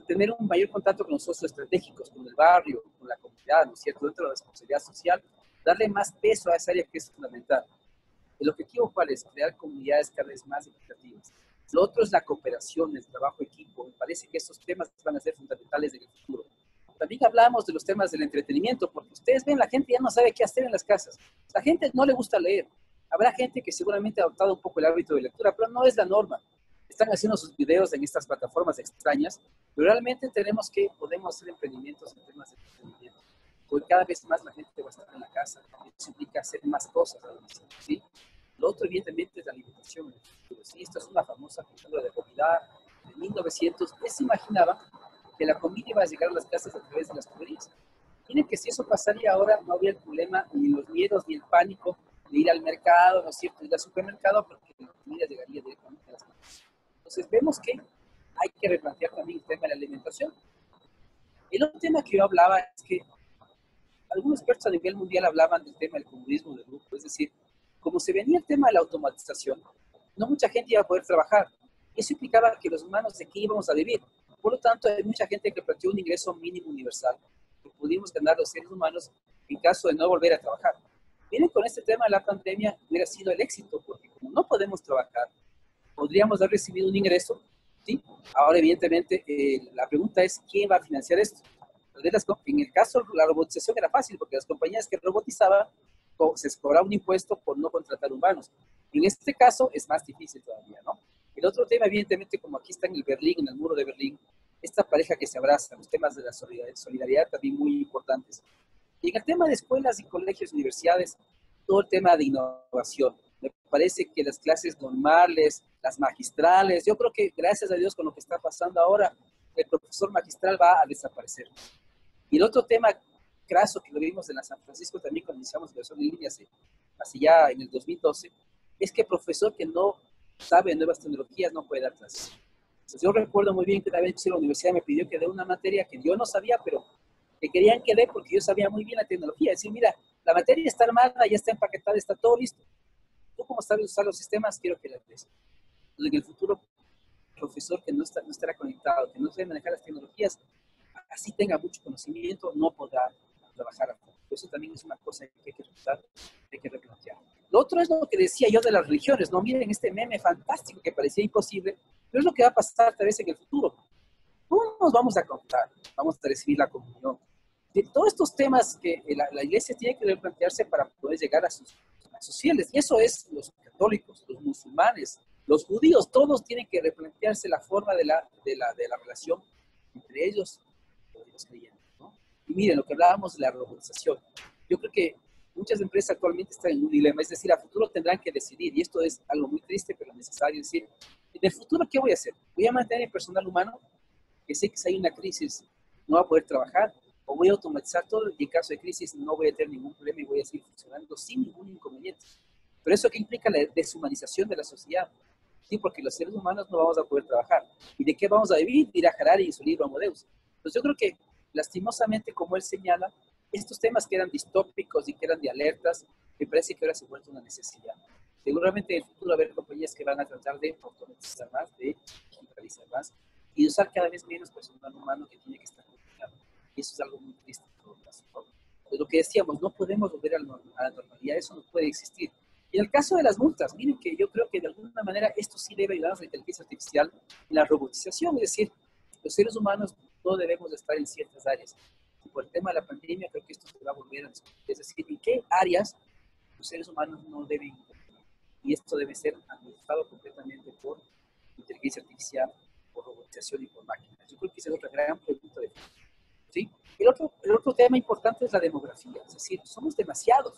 Tener un mayor contacto con los socios estratégicos, con el barrio, con la comunidad, ¿no es cierto? Dentro de la responsabilidad social, darle más peso a esa área que es fundamental. El objetivo, ¿cuál es? Crear comunidades cada vez más equitativas. Lo otro es la cooperación, el trabajo equipo. Me parece que estos temas van a ser fundamentales en el futuro. También hablamos de los temas del entretenimiento, porque ustedes ven, la gente ya no sabe qué hacer en las casas. La gente no le gusta leer. Habrá gente que seguramente ha adoptado un poco el hábito de lectura, pero no es la norma. Están haciendo sus videos en estas plataformas extrañas, pero realmente podemos hacer emprendimientos en temas de entretenimiento. Porque cada vez más la gente va a estar en la casa. Eso implica hacer más cosas, ¿sí? Lo otro, evidentemente, es la alimentación. ¿Sí? Esto es una famosa cultura de comida. En 1900 ya se imaginaba que la comida iba a llegar a las casas a través de las tuberías. Miren que si eso pasaría ahora, no habría el problema, ni los miedos, ni el pánico de ir al mercado, ¿no es cierto?, ir al supermercado, porque la comida llegaría directamente a las casas. Entonces, vemos que hay que replantear también el tema de la alimentación. El otro tema que yo hablaba es que algunos expertos a nivel mundial hablaban del tema del comunismo de grupo, es decir, como se venía el tema de la automatización, no mucha gente iba a poder trabajar. Eso implicaba que los humanos de qué íbamos a vivir. Por lo tanto, hay mucha gente que planteó un ingreso mínimo universal que pudimos ganar los seres humanos en caso de no volver a trabajar. Miren, con este tema de la pandemia hubiera sido el éxito, porque como no podemos trabajar, podríamos haber recibido un ingreso, ¿sí? Ahora, evidentemente, la pregunta es, ¿quién va a financiar esto? En el caso de la robotización era fácil, porque las compañías que robotizaban se cobraba un impuesto por no contratar humanos. En este caso es más difícil todavía, ¿no? El otro tema, evidentemente, como aquí está en el Berlín, en el muro de Berlín, esta pareja que se abraza, los temas de la solidaridad también muy importantes. Y en el tema de escuelas y colegios, universidades, todo el tema de innovación. Me parece que las clases normales, las magistrales, yo creo que gracias a Dios con lo que está pasando ahora, el profesor magistral va a desaparecer. Y el otro tema craso que lo vimos en la San Francisco también cuando iniciamos la versión en línea hace ya en el 2012, es que el profesor que no sabe de nuevas tecnologías no puede dar clases. Entonces, yo recuerdo muy bien que una vez la universidad me pidió que dé una materia que yo no sabía, pero que querían que dé porque yo sabía muy bien la tecnología. Es decir, mira, la materia está armada, ya está empaquetada, está todo listo. Tú como sabes usar los sistemas, quiero que la des. Entonces, en el futuro, el profesor que no estará conectado, que no sabe manejar las tecnologías, así tenga mucho conocimiento, no podrá trabajar a fondo. Eso también es una cosa que hay que repensar, hay que replantear. Lo otro es lo que decía yo de las religiones, ¿no? Miren este meme fantástico que parecía imposible, pero es lo que va a pasar tal vez en el futuro. ¿Cómo nos vamos a contar? Vamos a recibir la comunión. De todos estos temas que la iglesia tiene que replantearse para poder llegar a sus fieles. Y eso es los católicos, los musulmanes, los judíos, todos tienen que replantearse la forma de la relación entre ellos y los creyentes, ¿no? Y miren, lo que hablábamos de la robotización. Yo creo que Muchas empresas actualmente están en un dilema, es decir, a futuro tendrán que decidir, y esto es algo muy triste, pero necesario, es decir, en el futuro, ¿qué voy a hacer? ¿Voy a mantener el personal humano, que sé que si hay una crisis no va a poder trabajar, o voy a automatizar todo y en caso de crisis no voy a tener ningún problema y voy a seguir funcionando sin ningún inconveniente? Pero eso que implica la deshumanización de la sociedad, ¿sí? Porque los seres humanos no vamos a poder trabajar. ¿Y de qué vamos a vivir? Dirá Harari y su libro Homo Deus. Entonces yo creo que, lastimosamente, como él señala, estos temas que eran distópicos y que eran de alertas, me parece que ahora se ha vuelto una necesidad. Seguramente en el futuro va a haber compañías que van a tratar de automatizar más, de digitalizar más, y de usar cada vez menos personal humano que tiene que estar conectado. Y eso es algo muy triste en todo caso, ¿no? Pues lo que decíamos, no podemos volver a la normalidad, eso no puede existir. Y en el caso de las multas, miren que yo creo que de alguna manera esto sí debe ayudarnos a la inteligencia artificial en la robotización, es decir, los seres humanos no debemos de estar en ciertas áreas. Y por el tema de la pandemia creo que esto se va a volver a discutir, es decir, en qué áreas los seres humanos no deben intervenir. Y esto debe ser administrado completamente por inteligencia artificial, por robotización y por máquinas. Yo creo que esa es otra gran pregunta de futuro, ¿sí? El otro tema importante es la demografía, es decir, somos demasiados.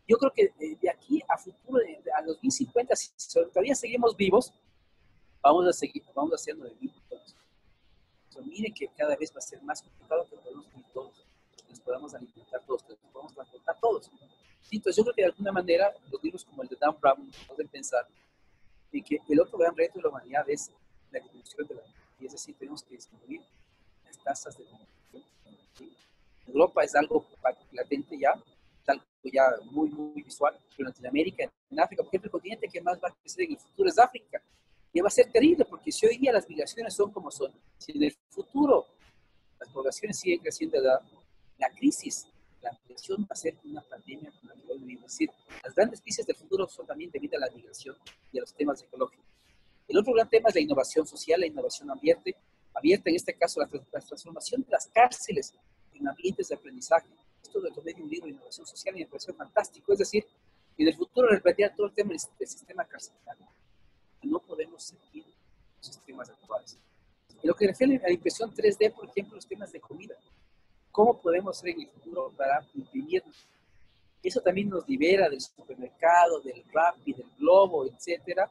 Yo creo que de aquí a futuro, a los 2050, si todavía seguimos vivos, vamos a ser 9.000 millones. Entonces, miren que cada vez va a ser más complicado que podamos vivir todos, que nos podamos alimentar todos, que nos podamos transportar todos. Sí, entonces yo creo que de alguna manera los libros como el de Dan Brown nos hacen pensar en que el otro gran reto de la humanidad es la disminución de la demografía, es decir, tenemos que disminuir las tasas de demografía. ¿Sí? En Europa es algo latente ya, es algo ya muy, muy visual, pero en Latinoamérica, en África, por ejemplo, el continente que más va a crecer en el futuro es África. Y va a ser terrible, porque si hoy día las migraciones son como son, si en el futuro las poblaciones siguen creciendo, la crisis, la migración va a ser una pandemia con la que hoy vivimos. Es decir, las grandes crisis del futuro son también debido a la migración y a los temas ecológicos. El otro gran tema es la innovación social, la innovación abierta, en este caso la transformación de las cárceles en ambientes de aprendizaje. Esto lo tomé de un libro de innovación social y me pareció fantástico. Es decir, en el futuro replantear todo el tema del sistema carcelario. No podemos seguir los sistemas actuales. En lo que refiere a la impresión 3D, por ejemplo, los temas de comida. ¿Cómo podemos hacer en el futuro para imprimir? Eso también nos libera del supermercado, del Rappi, del Globo, etcétera.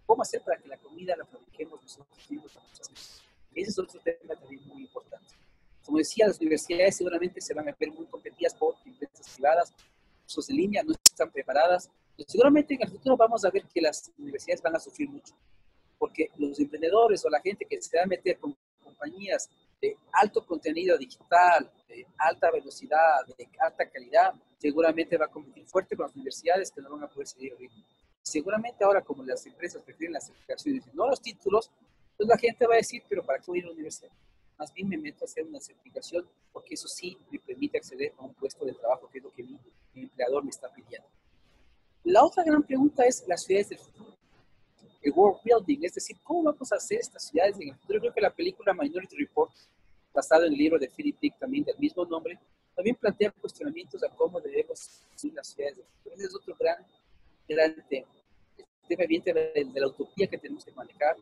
¿Cómo hacer para que la comida la fabriquemos nosotros mismos? Ese es otro tema también muy importante. Como decía, las universidades seguramente se van a ver muy competidas por empresas privadas, cursos en línea, no están preparadas. Y seguramente en el futuro vamos a ver que las universidades van a sufrir mucho, porque los emprendedores o la gente que se va a meter con compañías de alto contenido digital, de alta velocidad, de alta calidad, seguramente va a competir fuerte con las universidades que no van a poder seguir el ritmo. Seguramente ahora, como las empresas prefieren las certificaciones y no los títulos, pues la gente va a decir, pero ¿para qué voy a ir a la universidad? Más bien me meto a hacer una certificación, porque eso sí me permite acceder a un puesto de trabajo, que es lo que mi empleador me está pidiendo. La otra gran pregunta es las ciudades del futuro. El world building, es decir, ¿cómo vamos a hacer estas ciudades en el futuro? Yo creo que la película Minority Report, basada en el libro de Philip Dick, también del mismo nombre, también plantea cuestionamientos a cómo debemos construir las ciudades del futuro. Ese es otro gran tema. El tema evidente de la utopía que tenemos que manejar,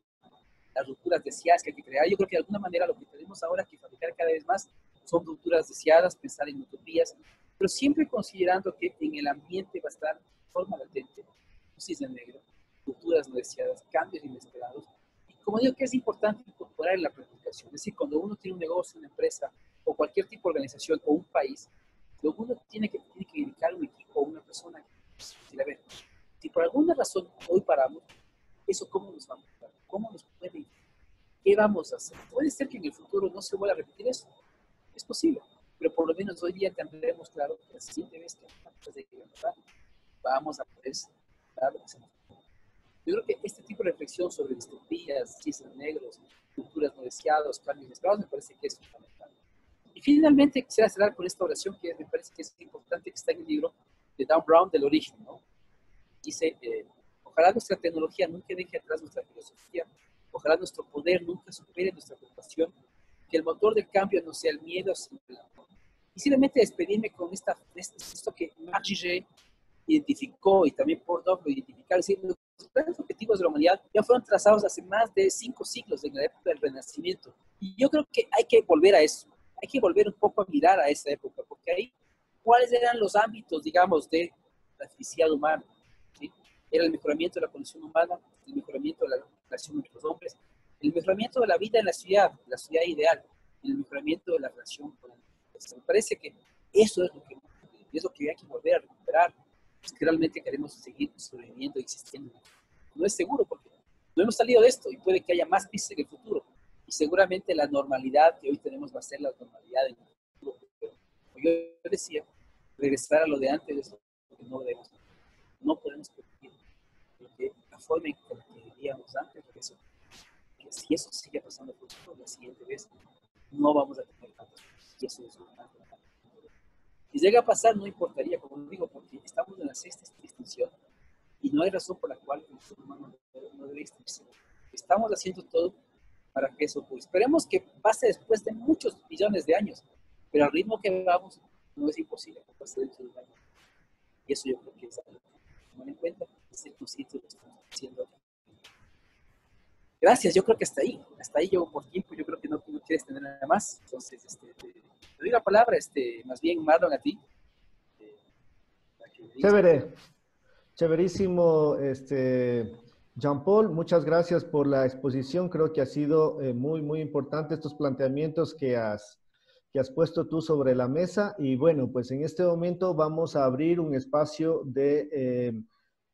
las rupturas deseadas que hay que crear. Yo creo que de alguna manera lo que tenemos ahora que fabricar cada vez más son rupturas deseadas, pensar en utopías, pero siempre considerando que en el ambiente va a estar de forma latente un cisne negro, rupturas no deseadas, cambios inesperados. Y como digo, que es importante incorporar en la planificación. Es decir, cuando uno tiene un negocio, una empresa o cualquier tipo de organización o un país, lo uno tiene que dedicar un equipo o una persona que decir, a ver, si por alguna razón hoy paramos, ¿eso cómo nos vamos a dar? ¿Cómo nos puede ir? ¿Qué vamos a hacer? Puede ser que en el futuro no se vuelva a repetir eso. Es posible. Pero por lo menos hoy día tendremos claro que la siguiente vez que antes de que vamos a poder dar lo que se nos ocurre. Yo creo que este tipo de reflexión sobre distopías, cisnes negros, culturas no deseadas, cambios inesperados, me parece que es fundamental. Y finalmente quisiera cerrar con esta oración que me parece que es importante, que está en el libro de Dan Brown, del origen, ¿no? Dice, ojalá nuestra tecnología nunca deje atrás nuestra filosofía, ojalá nuestro poder nunca supere nuestra preocupación, que el motor del cambio no sea el miedo, sino el amor. Y simplemente despedirme con esto que Marc Gigé identificó y también Portnoy lo identificaron, es decir, los grandes objetivos de la humanidad ya fueron trazados hace más de 5 siglos, en la época del Renacimiento. Y yo creo que hay que volver a eso, hay que volver un poco a mirar a esa época, porque ahí ¿cuáles eran los ámbitos, digamos, de la felicidad humana? ¿Sí? Era el mejoramiento de la condición humana, el mejoramiento de la relación entre los hombres, el mejoramiento de la vida en la ciudad ideal, el mejoramiento de la relación con la naturaleza. Me parece que eso es lo que hay que volver a recuperar, es que realmente queremos seguir sobreviviendo y existiendo. No es seguro porque no hemos salido de esto y puede que haya más crisis en el futuro. Y seguramente la normalidad que hoy tenemos va a ser la normalidad en el futuro. Pero, como yo decía, regresar a lo de antes es lo que no debemos. No podemos permitir que la forma en que vivíamos antes, eso, que si eso sigue pasando por el futuro, la siguiente vez no vamos a tener tantas cosas. Y eso es lo más grave. Si llega a pasar, no importaría, como digo, porque estamos en la sexta extinción y no hay razón por la cual el ser humano no debe extinguirse. Estamos haciendo todo para que eso ocurra. Esperemos que pase después de muchos millones de años, pero al ritmo que vamos no es imposible que pase dentro de un año. Y eso yo creo que es algo que tomar en cuenta, es ser consciente de lo que estamos haciendo. Gracias, yo creo que hasta ahí yo por tiempo, yo creo que no quieres tener nada más, entonces te doy la palabra, más bien Marlon a ti. Chévere, chéverísimo, Jean-Paul, muchas gracias por la exposición. Creo que ha sido muy, muy importante estos planteamientos que has puesto tú sobre la mesa. Y bueno, pues en este momento vamos a abrir un espacio de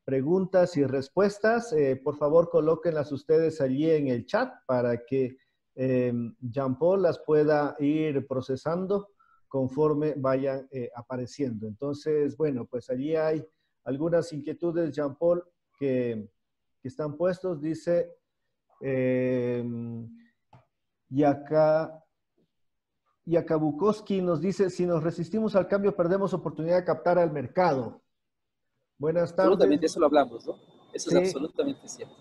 preguntas y respuestas. Por favor, colóquenlas ustedes allí en el chat para que Jean-Paul las pueda ir procesando conforme vayan apareciendo. Entonces, bueno, pues allí hay algunas inquietudes, Jean-Paul, que están puestos. Dice, Yakabukowski nos dice, si nos resistimos al cambio, perdemos oportunidad de captar al mercado. Buenas tardes. Absolutamente, eso lo hablamos, ¿no? Eso sí. Es absolutamente cierto.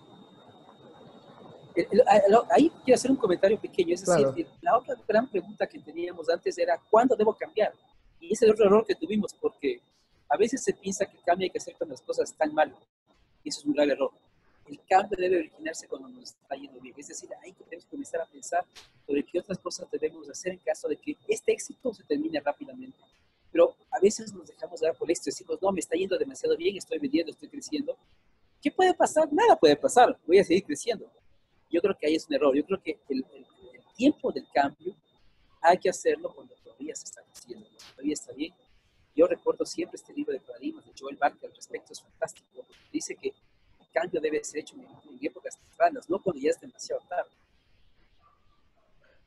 Ahí quiero hacer un comentario pequeño, es decir, Claro. La otra gran pregunta que teníamos antes era, ¿cuándo debo cambiar? Y ese es otro error que tuvimos, porque a veces se piensa que el cambio hay que hacer cuando las cosas están mal, y eso es un grave error. El cambio debe originarse cuando nos está yendo bien, es decir, ahí tenemos que comenzar a pensar sobre qué otras cosas debemos hacer en caso de que este éxito se termine rápidamente. Pero a veces nos dejamos dar por esto, decimos, no, me está yendo demasiado bien, estoy vendiendo, estoy creciendo. ¿Qué puede pasar? Nada puede pasar, voy a seguir creciendo. Yo creo que ahí es un error. Yo creo que el tiempo del cambio hay que hacerlo cuando todavía se está creciendo, cuando todavía está bien. Yo recuerdo siempre este libro de paradigmas de Joel Barker al respecto, es fantástico. Dice que el cambio debe ser hecho en épocas tempranas, no cuando ya es demasiado tarde.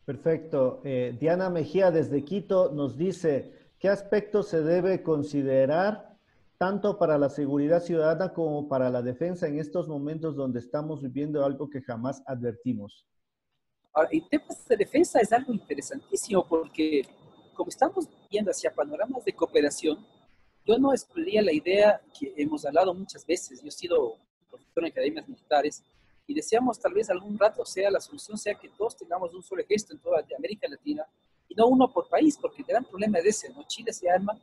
Perfecto. Diana Mejía desde Quito nos dice, ¿qué aspectos se debe considerar tanto para la seguridad ciudadana como para la defensa en estos momentos donde estamos viviendo algo que jamás advertimos? Ahora, en temas de defensa es algo interesantísimo porque como estamos viendo hacia panoramas de cooperación, yo no excluiría la idea que hemos hablado muchas veces. Yo he sido profesor en academias militares y deseamos tal vez algún rato la solución sea que todos tengamos un solo ejército en toda América Latina y no uno por país, porque el gran problema es ese, ¿no? Chile se arma,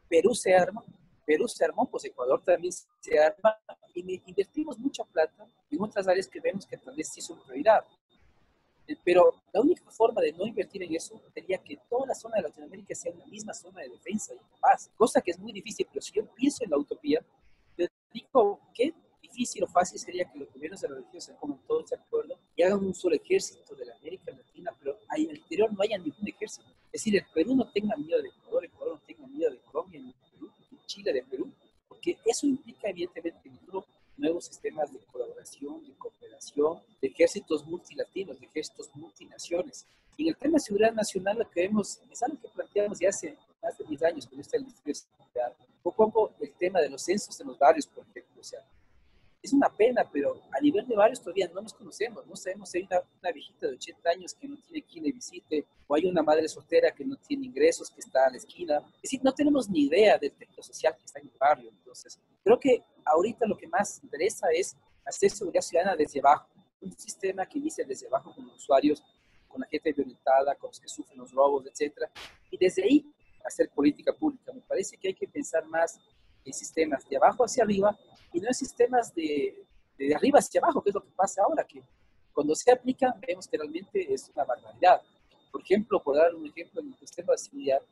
Perú se arma, Perú se armó, pues Ecuador también se arma y invertimos mucha plata en otras áreas que vemos que tal vez sí son prioridad. Pero la única forma de no invertir en eso sería que toda la zona de Latinoamérica sea una misma zona de defensa y paz, cosa que es muy difícil, pero si yo pienso en la utopía, yo digo, qué difícil o fácil sería que los gobiernos de la región se pongan todos de acuerdo y hagan un solo ejército de la América Latina, pero en el interior no haya ningún ejército. Es decir, el Perú no tenga miedo de Ecuador, Ecuador no tenga miedo de Colombia, ni Perú, ni Chile de Perú, porque eso implica evidentemente nuevos sistemas de colaboración, de cooperación, de ejércitos multilatinos, de ejércitos multinaciones. Y en el tema de seguridad nacional lo que vemos es algo que planteamos ya hace más de 10 años, cuando está el Ministerio de Seguridad. Poco a poco el tema de los censos en los barrios, por ejemplo, o sea, es una pena, pero a nivel de barrios todavía no nos conocemos, no sabemos si hay una viejita de 80 años que no tiene quien le visite, o hay una madre soltera que no tiene ingresos, que está a la esquina. Es decir, no tenemos ni idea del tejido social que está en el barrio. Entonces, creo que ahorita lo que más interesa es hacer seguridad ciudadana desde abajo, un sistema que inicia desde abajo con los usuarios, con la gente violentada, con los que sufren los robos, etcétera, y desde ahí hacer política pública. Me parece que hay que pensar más en sistemas de abajo hacia arriba y no en sistemas de arriba hacia abajo, que es lo que pasa ahora, que cuando se aplica vemos que realmente es una barbaridad. Por ejemplo, por dar un ejemplo en el sistema de seguridad,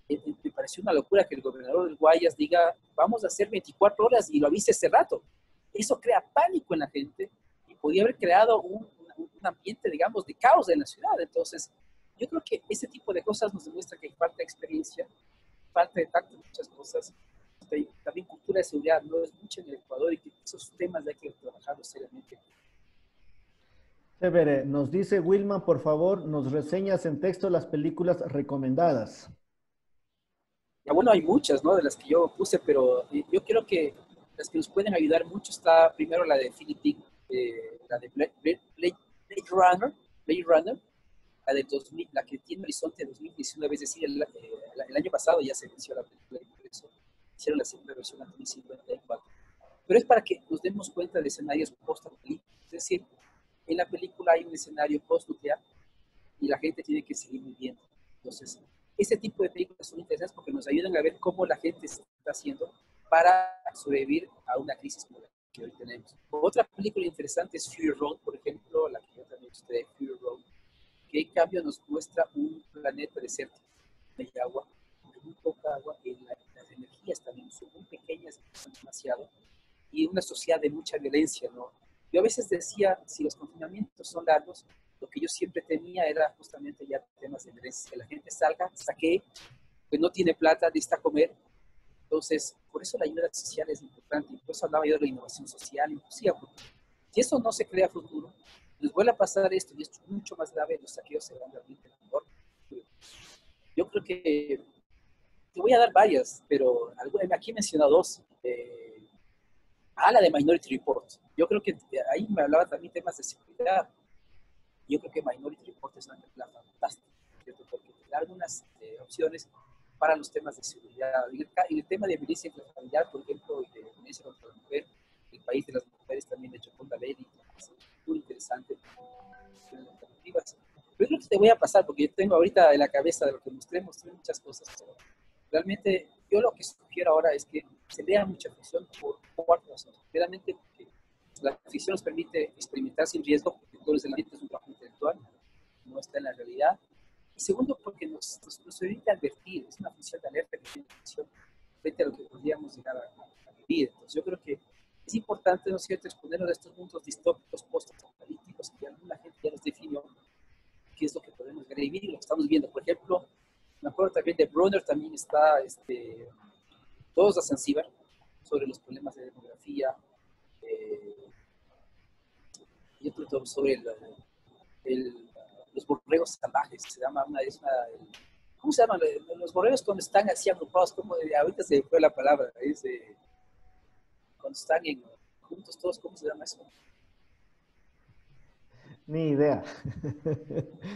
Me pareció una locura que el gobernador del Guayas diga, vamos a hacer 24 horas y lo avise hace rato. Eso crea pánico en la gente y podía haber creado un ambiente, digamos, de caos en la ciudad. Entonces, yo creo que ese tipo de cosas nos demuestra que hay falta de experiencia, falta de tacto en muchas cosas. También cultura de seguridad no es mucho en el Ecuador y que esos temas hay que trabajarlos seriamente. Chévere. Nos dice Wilman, por favor, nos reseñas en texto las películas recomendadas. Ya bueno, hay muchas, ¿no? De las que yo puse, pero yo creo que las que nos pueden ayudar mucho está primero la de Philip Dick, la de Blade Runner, la de 2000, la que tiene horizonte de 2019, es decir, el año pasado ya se venció la película, y por eso hicieron la segunda versión en 2054. Pero es para que nos demos cuenta de escenarios post-apocalípticos, es decir, en la película hay un escenario post-nuclear y la gente tiene que seguir viviendo. Entonces, ese tipo de películas son interesantes porque nos ayudan a ver cómo la gente está haciendo para sobrevivir a una crisis como la que hoy tenemos. Otra película interesante es Fury Road, por ejemplo, la que yo también estudié, Fury Road, que en cambio nos muestra un planeta desértico, no hay agua, muy poca agua, y las energías también son muy pequeñas, son demasiado, y una sociedad de mucha violencia, ¿no? Yo a veces decía, si los confinamientos son largos, lo que yo siempre temía era justamente ya temas de violencia, que la gente salga, saque, que no tiene plata, necesita comer. Entonces, por eso la ayuda social es importante, y por eso hablaba yo de la innovación social, inclusive, porque si eso no se crea a futuro, les vuelve a pasar esto, y esto es mucho más grave, los saqueos se van a abrir mejor. Yo creo que, te voy a dar varias, pero aquí he mencionado dos. La de Minority Report. Yo creo que ahí me hablaba también temas de seguridad. Yo creo que Minority Report es una película fantástica, ¿cierto? Porque te da algunas opciones para los temas de seguridad. En el tema de violencia intrafamiliar, por ejemplo, y de violencia contra la mujer, el país de las mujeres también de Chocón Daleri, es muy interesante. Pero es lo que te voy a pasar, porque yo tengo ahorita en la cabeza de lo que mostré muchas cosas. Pero realmente, yo lo que sugiero ahora es que se lea mucha ficción por cuatro razones. Realmente, porque la ficción nos permite experimentar sin riesgo, porque todo el ambiente es un trabajo intelectual, no está en la realidad. Y segundo, porque nos permite advertir, es una función de alerta que tiene la ficción frente a lo que podríamos llegar a vivir. Entonces, yo creo que es importante, ¿no es cierto?, exponernos a estos mundos distópicos, post-apocalípticos, que alguna gente ya nos definió qué es lo que podemos vivir y lo que estamos viendo. Por ejemplo, me acuerdo también de Brunner, también está todos a Zanzíbar, sobre los problemas de demografía, y otro sobre los borregos salvajes, se llama ¿cómo se llaman? Los borregos cuando están así agrupados, como ahorita se fue la palabra, cuando están juntos todos, ¿cómo se llama eso? Ni idea.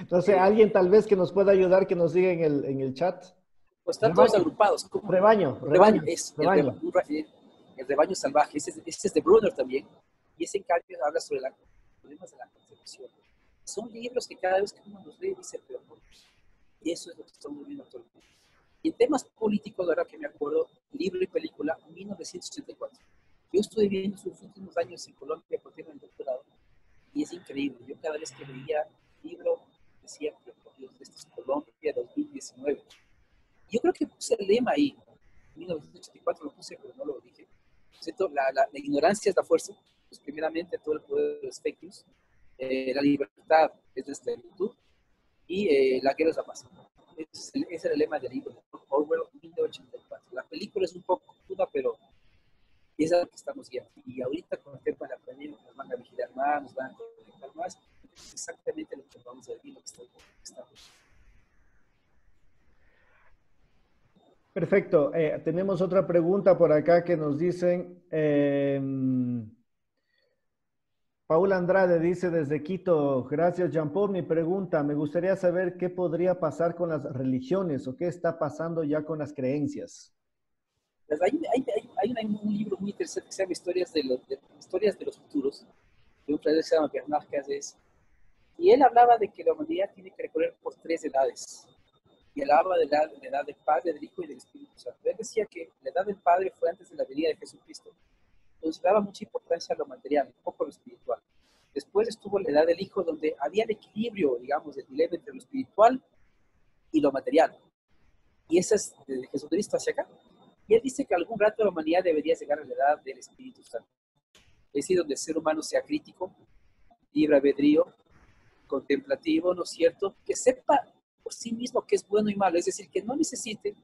Entonces, alguien tal vez que nos pueda ayudar, que nos diga en el chat. Pues están todos agrupados. Rebaño. Es el rebaño salvaje. Ese es de Brunner también. Y ese en cambio habla sobre los problemas de la conservación. Son libros que cada vez que uno los lee dice, pero ¿por qué? Y eso es lo que estamos viviendo actualmente. Y en temas políticos, ahora que me acuerdo, libro y película, 1984. Yo estuve viviendo sus últimos años en Colombia por tema del doctorado. Y es increíble. Yo cada vez que veía el libro decía, pero por Dios, esto es Colombia 2019. Yo creo que puse el lema ahí. En 1984 lo puse, pero no lo dije. ¿Cierto? La ignorancia es la fuerza. Pues primeramente todo el poder de los fake news. La libertad es la esclavitud. Y la guerra es la paz. Ese es el lema del libro de Orwell, 1984. La película es un poco cruda, pero es lo que estamos viendo. Y ahorita con el tema de la pandemia nos van a vigilar más, nos van a conectar más. Es exactamente lo que vamos a vivir, lo que estamos. Perfecto. Tenemos otra pregunta por acá que nos dicen. Paula Andrade dice desde Quito, gracias Jean-Paul. Mi pregunta, me gustaría saber qué podría pasar con las religiones o qué está pasando ya con las creencias. Hay un libro muy interesante que se llama Historias de los Futuros, de un francés que se llama Bernard Cazeneuve, y él hablaba de que la humanidad tiene que recorrer por tres edades. Y él hablaba de la edad del Padre, del Hijo y del Espíritu Santo. Él decía que la edad del Padre fue antes de la venida de Jesucristo. Entonces daba mucha importancia a lo material, un poco a lo espiritual. Después estuvo la edad del Hijo, donde había el equilibrio, digamos, el dilema entre lo espiritual y lo material. Y esa es desde Jesucristo hacia acá. Y él dice que algún rato la humanidad debería llegar a la edad del Espíritu Santo. Es decir, donde el ser humano sea crítico, libre albedrío, contemplativo, ¿no es cierto? Que sepa por sí mismo qué es bueno y malo. Es decir, que no necesite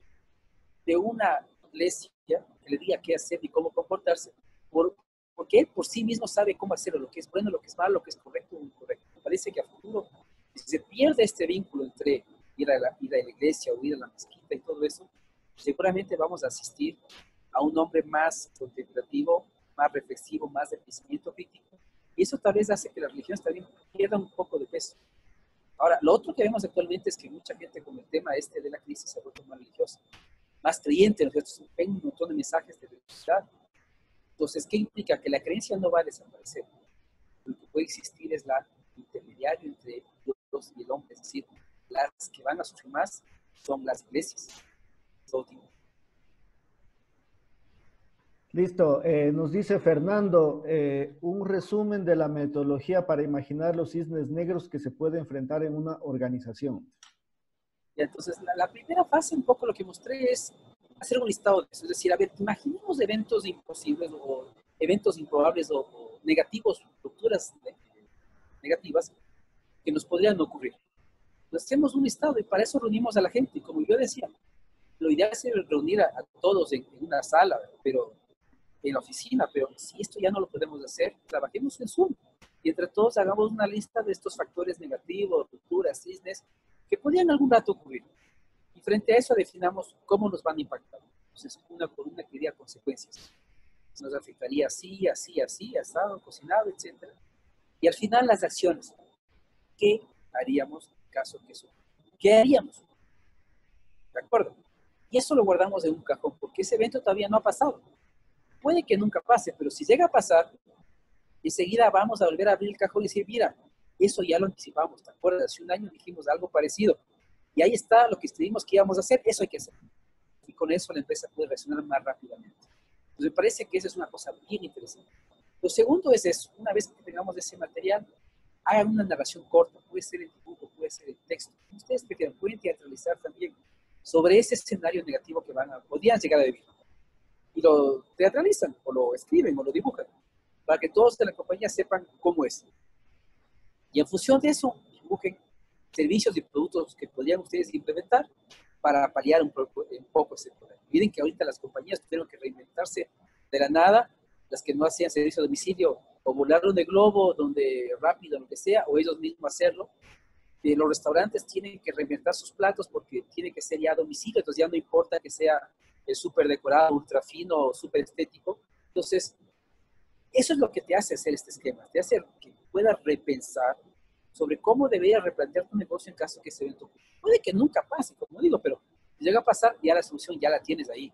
de una iglesia que le diga qué hacer y cómo comportarse, porque él por sí mismo sabe cómo hacerlo, lo que es bueno, lo que es malo, lo que es correcto o incorrecto. Me parece que a futuro, si se pierde este vínculo entre ir a la iglesia o ir a la mezquita y todo eso, seguramente vamos a asistir a un hombre más contemplativo, más reflexivo, más de pensamiento crítico, y eso tal vez hace que las religiones también pierdan un poco de peso. Ahora, lo otro que vemos actualmente es que mucha gente con el tema este de la crisis se ha vuelto más religiosa, más creyente, ¿no es cierto? Ven un montón de mensajes de religiosidad. Entonces, ¿qué implica? Que la creencia no va a desaparecer. Lo que puede existir es la intermediario entre Dios y el hombre, es decir, las que van a sufrir más son las iglesias. Listo. Nos dice Fernando, un resumen de la metodología para imaginar los cisnes negros que se puede enfrentar en una organización. Y entonces, la primera fase, un poco lo que mostré es hacer un listado de eso. Es decir, a ver, imaginemos eventos imposibles o eventos improbables o negativos, rupturas negativas que nos podrían ocurrir. Entonces, hacemos un listado y para eso reunimos a la gente. Y como yo decía, lo ideal es reunir a todos en una sala, pero en la oficina, pero si esto ya no lo podemos hacer, trabajemos en Zoom y entre todos hagamos una lista de estos factores negativos, rupturas, cisnes, que podrían algún rato ocurrir. Y frente a eso definamos cómo nos van a impactar. Entonces, una por una que diría consecuencias. Nos afectaría así, así, así, asado, cocinado, etc. Y al final las acciones. ¿Qué haríamos en caso que eso? ¿Qué haríamos? ¿De acuerdo? Y eso lo guardamos en un cajón, porque ese evento todavía no ha pasado. Puede que nunca pase, pero si llega a pasar, enseguida vamos a volver a abrir el cajón y decir, mira, eso ya lo anticipamos, ¿te acuerdas? Hace un año dijimos algo parecido. Y ahí está lo que decidimos que íbamos a hacer, eso hay que hacer. Y con eso la empresa puede reaccionar más rápidamente. Entonces me parece que esa es una cosa bien interesante. Lo segundo es eso, una vez que tengamos ese material, hagan una narración corta, puede ser en dibujo, puede ser en texto. Ustedes prefieran, pueden teatralizar también sobre ese escenario negativo que podrían llegar a vivir. Y lo teatralizan, o lo escriben, o lo dibujan, para que todos de la compañía sepan cómo es. Y en función de eso, dibujen servicios y productos que podrían ustedes implementar para paliar un poco ese problema. Miren que ahorita las compañías tuvieron que reinventarse de la nada, las que no hacían servicio a domicilio, o volarlo de globo, donde rápido, lo que sea, o ellos mismos hacerlo. Los restaurantes tienen que reinventar sus platos porque tiene que ser ya a domicilio, entonces ya no importa que sea súper decorado, ultra fino, súper estético. Entonces, eso es lo que te hace hacer este esquema, te hace que puedas repensar sobre cómo deberías replantear tu negocio en caso que ese evento ocurra. Puede que nunca pase, como digo, pero si llega a pasar, ya la solución ya la tienes ahí.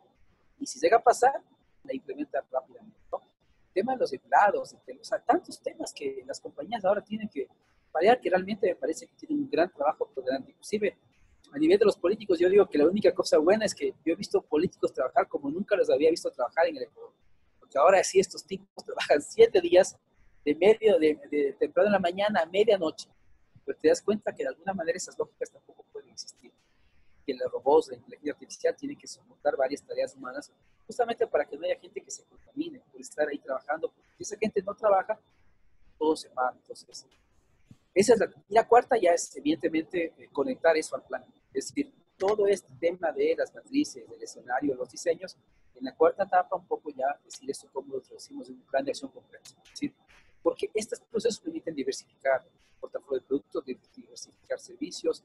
Y si llega a pasar, la implementas rápidamente, ¿no? El tema de los empleados, o sea, tantos temas que las compañías ahora tienen que variar, que realmente me parece que tienen un gran trabajo por delante. Inclusive, a nivel de los políticos, yo digo que la única cosa buena es que yo he visto políticos trabajar como nunca los había visto trabajar en el Ecuador. Porque ahora sí estos tipos trabajan 7 días de temprano en la mañana a medianoche. Pero te das cuenta que de alguna manera esas lógicas tampoco pueden existir. Que los robots, la inteligencia artificial tienen que soportar varias tareas humanas justamente para que no haya gente que se contamine por estar ahí trabajando. Si esa gente no trabaja, todo se paga. Entonces, esa es la cuarta ya es evidentemente conectar eso al plan. Es decir, todo este tema de las matrices, del escenario, los diseños, en la cuarta etapa un poco ya decir eso cómo lo traducimos en un plan de acción concreto. Es decir, porque estos procesos permiten diversificar portafolio de productos, diversificar servicios,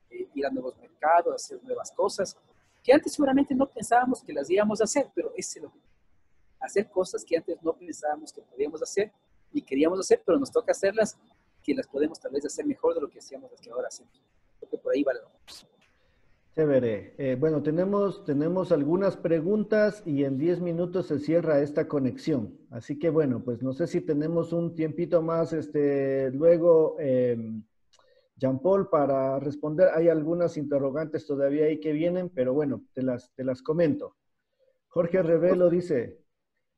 ir a nuevos mercados, hacer nuevas cosas, que antes seguramente no pensábamos que las íbamos a hacer, pero ese es lo que hacer cosas que antes no pensábamos que podíamos hacer ni queríamos hacer, pero nos toca hacerlas, que las podemos tal vez hacer mejor de lo que hacíamos las que ahora hacemos. Porque por ahí va la cosa. Chévere. Bueno, tenemos algunas preguntas y en 10 minutos se cierra esta conexión. Así que bueno, pues no sé si tenemos un tiempito más luego, Jean-Paul, para responder. Hay algunas interrogantes todavía ahí que vienen, pero bueno, te las comento. Jorge Revelo dice,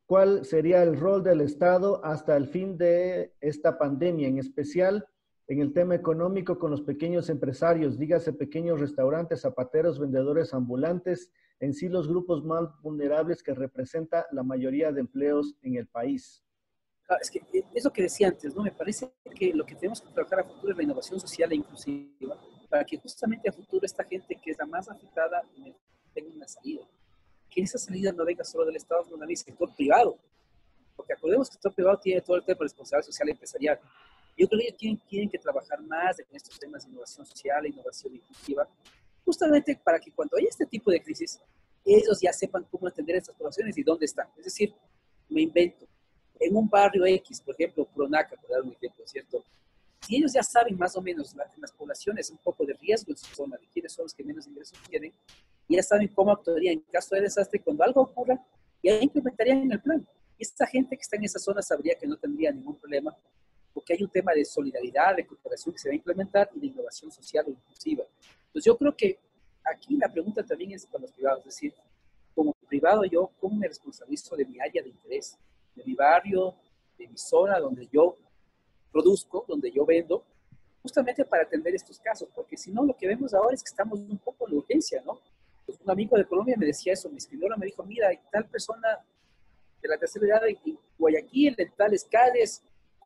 ¿cuál sería el rol del Estado hasta el fin de esta pandemia, en especial En el tema económico, con los pequeños empresarios, dígase pequeños restaurantes, zapateros, vendedores ambulantes, en sí los grupos más vulnerables que representa la mayoría de empleos en el país. Ah, es que es lo que decía antes, ¿no? Me parece que lo que tenemos que trabajar a futuro es la innovación social e inclusiva, para que justamente a futuro esta gente que es la más afectada tenga una salida. Que esa salida no venga solo del Estado, sino también del sector privado. Porque acordemos que el sector privado tiene todo el tema de responsabilidad social y empresarial. Yo creo que ellos tienen que trabajar más en estos temas de innovación social e innovación inclusiva, justamente para que cuando haya este tipo de crisis, ellos ya sepan cómo atender a estas poblaciones y dónde están. Es decir, me invento, en un barrio X, por ejemplo, Pronaca, por dar un ejemplo, ¿cierto? Si ellos ya saben más o menos las poblaciones un poco de riesgo en su zona, de quiénes son los que menos ingresos tienen, ya saben cómo actuarían en caso de desastre cuando algo ocurra, ya implementarían en el plan. Y esta gente que está en esa zona sabría que no tendría ningún problema, porque hay un tema de solidaridad, de cooperación que se va a implementar y de innovación social o inclusiva. Entonces yo creo que aquí la pregunta también es para los privados, es decir, como privado yo, ¿cómo me responsabilizo de mi área de interés? De mi barrio, de mi zona donde yo produzco, donde yo vendo, justamente para atender estos casos, porque si no, lo que vemos ahora es que estamos un poco en la urgencia, ¿no? Pues un amigo de Colombia me decía eso, me escribió, me dijo, mira, hay tal persona de la tercera edad en Guayaquil, en tales calles,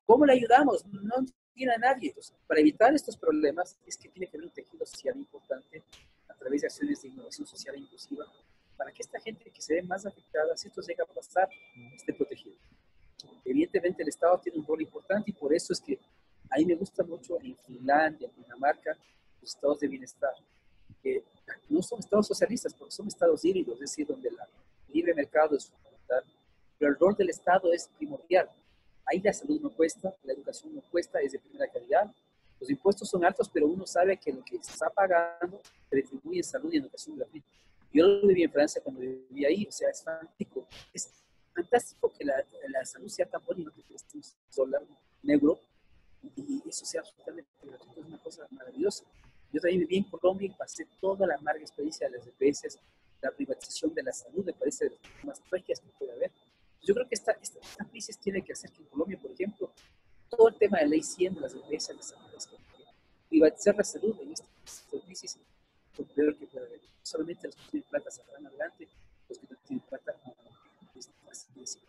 ¿cómo le ayudamos? No tiene a nadie. Entonces, para evitar estos problemas es que tiene que haber un tejido social importante a través de acciones de innovación social e inclusiva para que esta gente que se ve más afectada, si esto llega a pasar, esté protegida. Evidentemente el Estado tiene un rol importante y por eso es que a mí me gusta mucho en Finlandia, en Dinamarca, los estados de bienestar, que no son estados socialistas, porque son estados híbridos, es decir, donde el libre mercado es fundamental, pero el rol del Estado es primordial. Ahí la salud no cuesta, la educación no cuesta, es de primera calidad, los impuestos son altos, pero uno sabe que lo que está pagando se retribuye en salud y en educación gratuita. Yo lo viví en Francia cuando viví ahí, o sea, es fantástico. Es fantástico que la salud sea tan buena y no te cueste un dólar, un euro, y eso sea absolutamente gratuito, es una cosa maravillosa. Yo también viví en Colombia y pasé toda la amarga experiencia de las EPS, la privatización de la salud, me parece de las más trágicas que puede haber. Yo creo que esta crisis tiene que hacer que en Colombia, por ejemplo, todo el tema de ley 100 de las EPS, privatizar la salud en esta crisis es lo peor que puede haber. Solamente los que tienen plata saldrán adelante, los que no tienen plata no. Es fácil decir.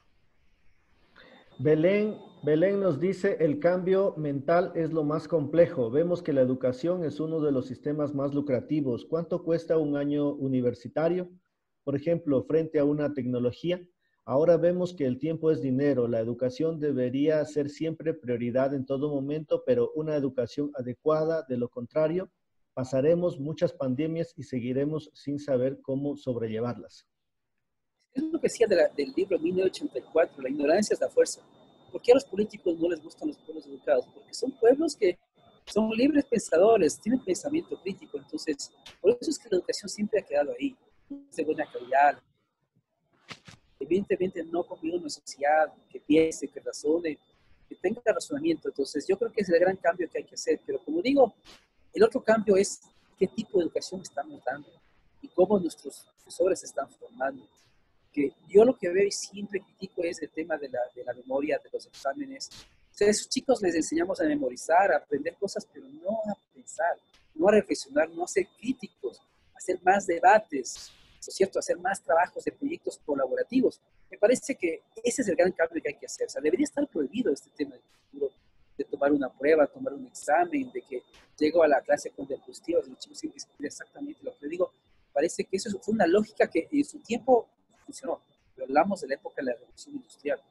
Belén nos dice, el cambio mental es lo más complejo. Vemos que la educación es uno de los sistemas más lucrativos. ¿Cuánto cuesta un año universitario? Por ejemplo, frente a una tecnología. Ahora vemos que el tiempo es dinero. La educación debería ser siempre prioridad en todo momento, pero una educación adecuada. De lo contrario, pasaremos muchas pandemias y seguiremos sin saber cómo sobrellevarlas. Es lo que decía del libro 1984, la ignorancia es la fuerza. ¿Por qué a los políticos no les gustan los pueblos educados? Porque son pueblos que son libres pensadores, tienen pensamiento crítico. Entonces, por eso es que la educación siempre ha quedado ahí, es de buena calidad. Evidentemente no convive una sociedad que piense, que razone, que tenga razonamiento. Entonces, yo creo que es el gran cambio que hay que hacer. Pero como digo, el otro cambio es qué tipo de educación estamos dando y cómo nuestros profesores se están formando. Que yo lo que veo y siempre critico es el tema de la memoria, de los exámenes. O sea, a esos chicos les enseñamos a memorizar, a aprender cosas, pero no a pensar, no a reflexionar, no a ser críticos, a hacer más debates, ¿no es cierto? A hacer más trabajos de proyectos colaborativos. Me parece que ese es el gran cambio que hay que hacer. O sea, debería estar prohibido este tema de tomar una prueba, tomar un examen, de que llego a la clase con diapositivas y los chicos siempre escriben exactamente lo que digo. Parece que eso fue una lógica que en su tiempo funcionó. Pero hablamos de la época de la revolución industrial,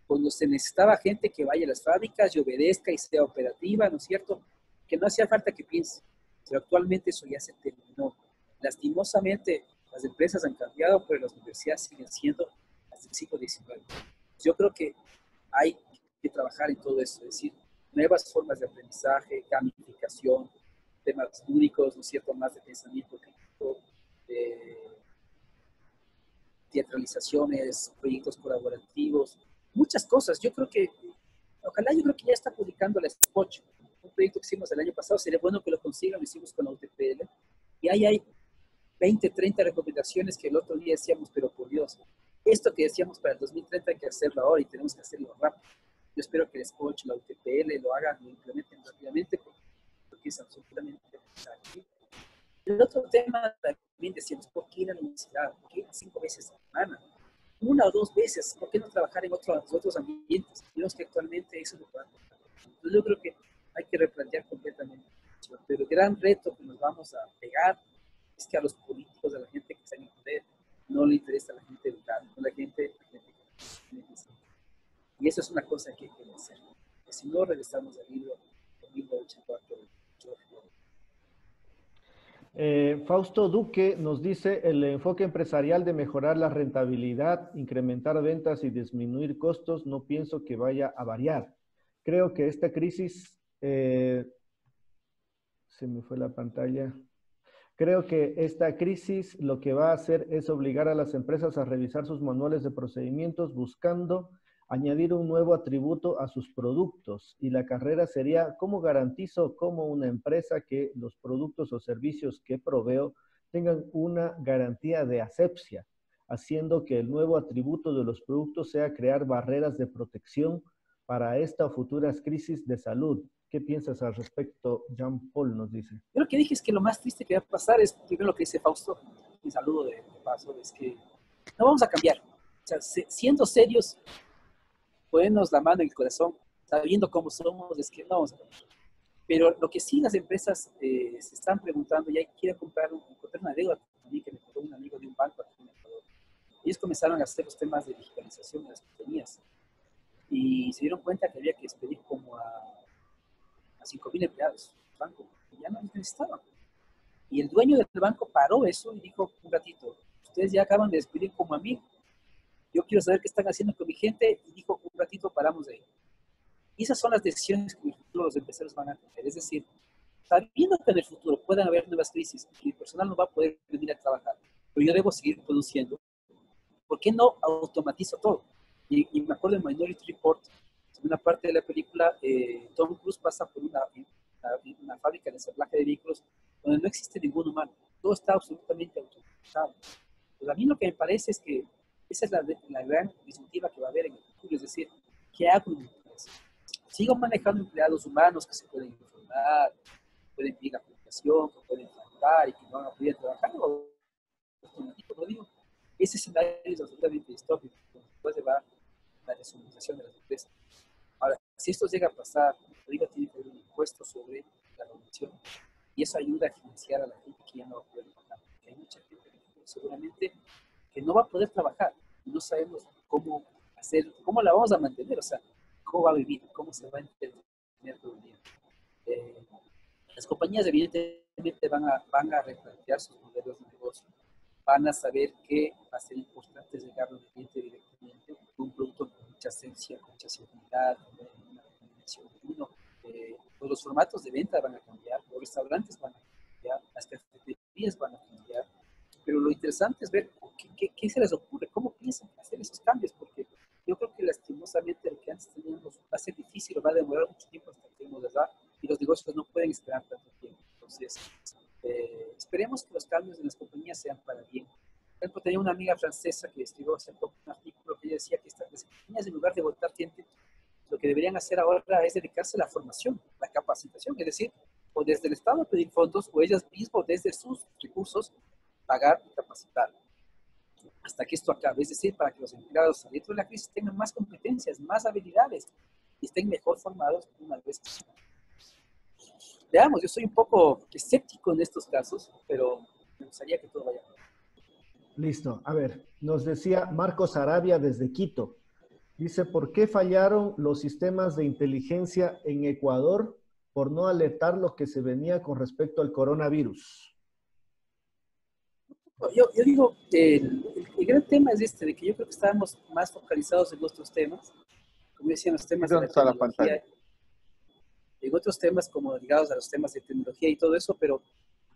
cuando se necesitaba gente que vaya a las fábricas y obedezca y sea operativa, ¿no es cierto? Que no hacía falta que piense. Pero actualmente eso ya se terminó. Lastimosamente, las empresas han cambiado, pero las universidades siguen siendo hasta el siglo XIX. Yo creo que hay que trabajar en todo eso, es decir, nuevas formas de aprendizaje, gamificación, temas únicos, ¿no es cierto? Más de pensamiento crítico, teatralizaciones, proyectos colaborativos, muchas cosas. Yo creo que ya está publicando la Spoch, un proyecto que hicimos el año pasado, sería bueno que lo consigan, lo hicimos con la UTPL, y ahí hay 20, 30 recomendaciones que el otro día decíamos, pero por Dios, esto que decíamos para el 2030 hay que hacerlo ahora y tenemos que hacerlo rápido. Yo espero que el SCOCH, la UTPL lo hagan, lo implementen rápidamente, porque es absolutamente necesario. El otro tema también decíamos, ¿por qué ir a la universidad? ¿Por qué 5 veces a la semana? 1 o 2 veces, ¿por qué no trabajar en otros ambientes? Digamos que actualmente eso es lo que va a pasar. Entonces yo creo que hay que replantear completamente. Pero el gran reto que nos vamos a pegar es que a los políticos, a la gente que está en el poder, no le interesa a la gente educada, no la gente que necesita. Y eso es una cosa que hay que hacer. Que si no, regresamos al libro de 1984 de George Orwell. Fausto Duque nos dice, el enfoque empresarial de mejorar la rentabilidad, incrementar ventas y disminuir costos, no pienso que vaya a variar. Creo que esta crisis, se me fue la pantalla. Creo que esta crisis lo que va a hacer es obligar a las empresas a revisar sus manuales de procedimientos buscando añadir un nuevo atributo a sus productos. Y la carrera sería, ¿cómo garantizo como una empresa que los productos o servicios que proveo tengan una garantía de asepsia, haciendo que el nuevo atributo de los productos sea crear barreras de protección para esta o futuras crisis de salud? ¿Qué piensas al respecto? Jean Paul nos dice. Yo lo que dije es que lo más triste que va a pasar es, primero lo que dice Fausto, mi saludo de paso, es que no vamos a cambiar. O sea, siendo serios, ponernos la mano en el corazón, sabiendo cómo somos, es que no vamos a cambiar. Pero lo que sí las empresas se están preguntando, ya quiero encontrar una deuda también que me contó un amigo de un banco aquí en Ecuador. Ellos comenzaron a hacer los temas de digitalización de las compañías y se dieron cuenta que había que despedir como a 5.000 empleados del banco, que ya no los necesitaban. Y el dueño del banco paró eso y dijo, un ratito, ustedes ya acaban de despedir como a mí, yo quiero saber qué están haciendo con mi gente, y dijo, un ratito paramos de ahí. Y esas son las decisiones que en el futuro los empresarios van a tener. Es decir, sabiendo que en el futuro pueden haber nuevas crisis y el personal no va a poder venir a trabajar, pero yo debo seguir produciendo, ¿por qué no automatizo todo? Y me acuerdo en Minority Report, en una parte de la película, Tom Cruise pasa por una fábrica de ensamblaje de vehículos donde no existe ningún humano, todo está absolutamente automatizado. Pues a mí lo que me parece es que esa es la gran disyuntiva que va a haber en el futuro, es decir, ¿qué hago en mi empresa? Sigo manejando empleados humanos que se pueden informar, pueden pedir la aplicación, que pueden faltar y que no van a poder trabajar, o no digo, ese escenario es absolutamente distópico, después se va la deshumanización de las empresas. Ahora, si esto llega a pasar, digo, tiene que haber un impuesto sobre la revolución y eso ayuda a financiar a la gente que ya no va a poder trabajar. Porque hay mucha gente seguramente que no va a poder trabajar y no sabemos cómo hacer, cómo la vamos a mantener, o sea, cómo va a vivir, cómo se va a entretener todo el día. Las compañías evidentemente van a replantear sus modelos de negocio, van a saber que va a ser importante llegar al cliente directamente, un producto con mucha esencia, con mucha seguridad, con una combinación de uno. Pues los formatos de venta van a cambiar, los restaurantes van a cambiar, las cafeterías van a cambiar, pero lo interesante es ver qué se les ocurre, cómo piensan hacer esos cambios, porque yo creo que lastimosamente lo que antes teníamos va a ser difícil o va a demorar mucho tiempo hasta que tenemos edad y los negocios no pueden esperar tanto tiempo. Entonces, esperemos que los cambios en las compañías sean para bien. Por ejemplo, tenía una amiga francesa que escribió hace poco un artículo que ella decía que las compañías, en lugar de votar gente, lo que deberían hacer ahora es dedicarse a la formación, la capacitación, es decir, o desde el Estado pedir fondos o ellas mismas desde sus recursos pagar y capacitar hasta que esto acabe, es decir, para que los empleados dentro de la crisis tengan más competencias, más habilidades y estén mejor formados una vez que veamos, yo soy un poco escéptico en estos casos, pero me gustaría que todo vaya bien. Listo. A ver, nos decía Marcos Arabia desde Quito. Dice, ¿por qué fallaron los sistemas de inteligencia en Ecuador por no alertar lo que se venía con respecto al coronavirus? Yo digo, el gran tema es de que yo creo que estábamos más focalizados en otros temas, como decían los temas de la tecnología, en otros temas como ligados a los temas de tecnología y todo eso, pero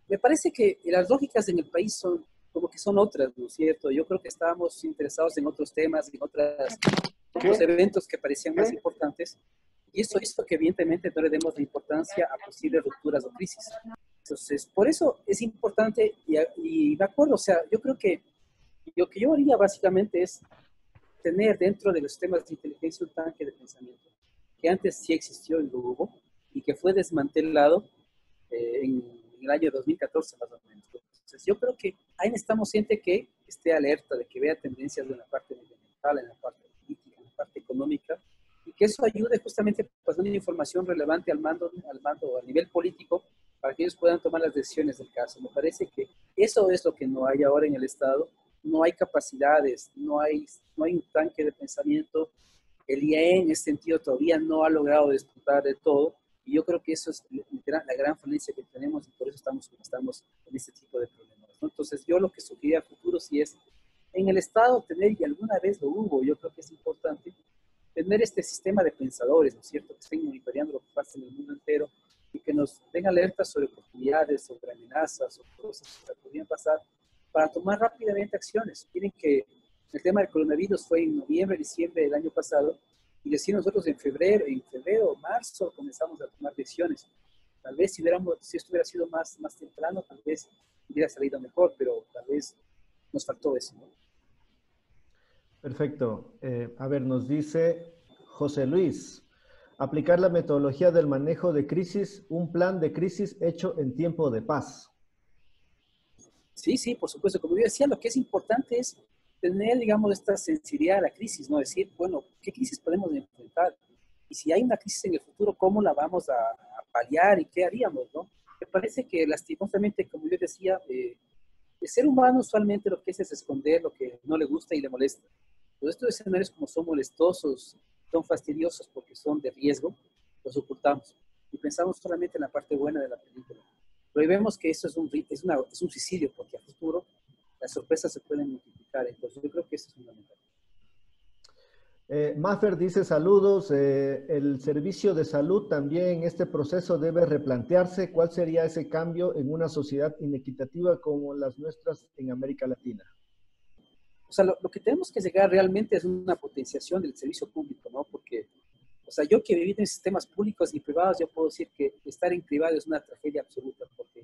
me parece que las lógicas en el país son como que son otras, ¿no es cierto? Yo creo que estábamos interesados en otros temas, en otros eventos que parecían más importantes, y eso hizo que evidentemente no le demos la importancia a posibles rupturas o crisis. Entonces, por eso es importante, y me acuerdo, o sea, yo creo que lo que yo haría básicamente es tener dentro de los sistemas de inteligencia un tanque de pensamiento. que antes sí existió y lo hubo, y que fue desmantelado en el año 2014 más o menos. Entonces yo creo que ahí necesitamos gente que esté alerta, de que vea tendencias en la parte medioambiental, en la parte política, en la parte económica, y que eso ayude justamente pasando información relevante al mando a nivel político, para que ellos puedan tomar las decisiones del caso. Me parece que eso es lo que no hay ahora en el Estado. No hay capacidades, no hay un tanque de pensamiento. El IAE en ese sentido todavía no ha logrado disfrutar de todo, y yo creo que eso es la gran falencia que tenemos, y por eso estamos en este tipo de problemas, ¿no? Entonces yo lo que sugeriría a futuro sí es en el Estado tener, y alguna vez lo hubo, yo creo que es importante tener este sistema de pensadores, ¿no es cierto?, que estén monitoreando lo que pasa en el mundo entero y que nos den alertas sobre oportunidades, sobre amenazas, sobre cosas que podrían pasar, para tomar rápidamente acciones. Miren que el tema del coronavirus fue en noviembre, diciembre del año pasado, y recién nosotros en febrero o marzo comenzamos a tomar decisiones. Tal vez si esto hubiera sido más temprano, tal vez hubiera salido mejor, pero tal vez nos faltó eso, ¿no? Perfecto. A ver, nos dice José Luis, aplicar la metodología del manejo de crisis, un plan de crisis hecho en tiempo de paz. Sí, sí, por supuesto. Como yo decía, lo que es importante es tener, digamos, esta sensibilidad a la crisis, ¿no? Decir, bueno, ¿qué crisis podemos enfrentar? Y si hay una crisis en el futuro, ¿cómo la vamos a paliar y qué haríamos, ¿no? Me parece que lastimosamente, como yo decía, el ser humano usualmente lo que es esconder lo que no le gusta y le molesta. Todos estos escenarios, como son molestosos, son fastidiosos porque son de riesgo, los ocultamos y pensamos solamente en la parte buena de la película. Pero ahí vemos que eso es un suicidio, porque a futuro las sorpresas se pueden multiplicar. Entonces yo creo que eso es fundamental. Maffer dice saludos, el servicio de salud también en este proceso debe replantearse. ¿Cuál sería ese cambio en una sociedad inequitativa como las nuestras en América Latina? O sea, lo que tenemos que llegar realmente es una potenciación del servicio público, ¿no? Porque, o sea, yo que he vivido en sistemas públicos y privados, yo puedo decir que estar en privado es una tragedia absoluta, porque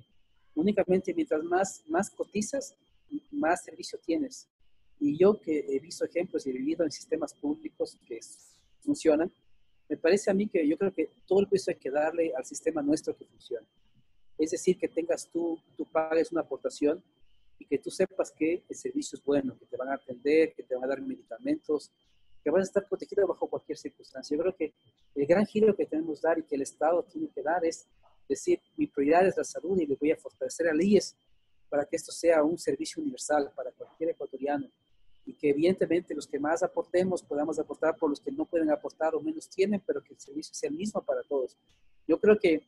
únicamente mientras más cotizas, más servicio tienes. Y yo que he visto ejemplos y he vivido en sistemas públicos que funcionan, me parece a mí que yo creo que todo el peso hay que darle al sistema nuestro que funcione. Es decir, que tú pagues una aportación y que tú sepas que el servicio es bueno, que te van a atender, que te van a dar medicamentos, que vas a estar protegido bajo cualquier circunstancia. Yo creo que el gran giro que tenemos que dar y que el Estado tiene que dar es decir, mi prioridad es la salud y le voy a fortalecer a leyes para que esto sea un servicio universal para cualquier ecuatoriano, y que evidentemente los que más aportemos podamos aportar por los que no pueden aportar o menos tienen, pero que el servicio sea el mismo para todos. Yo creo que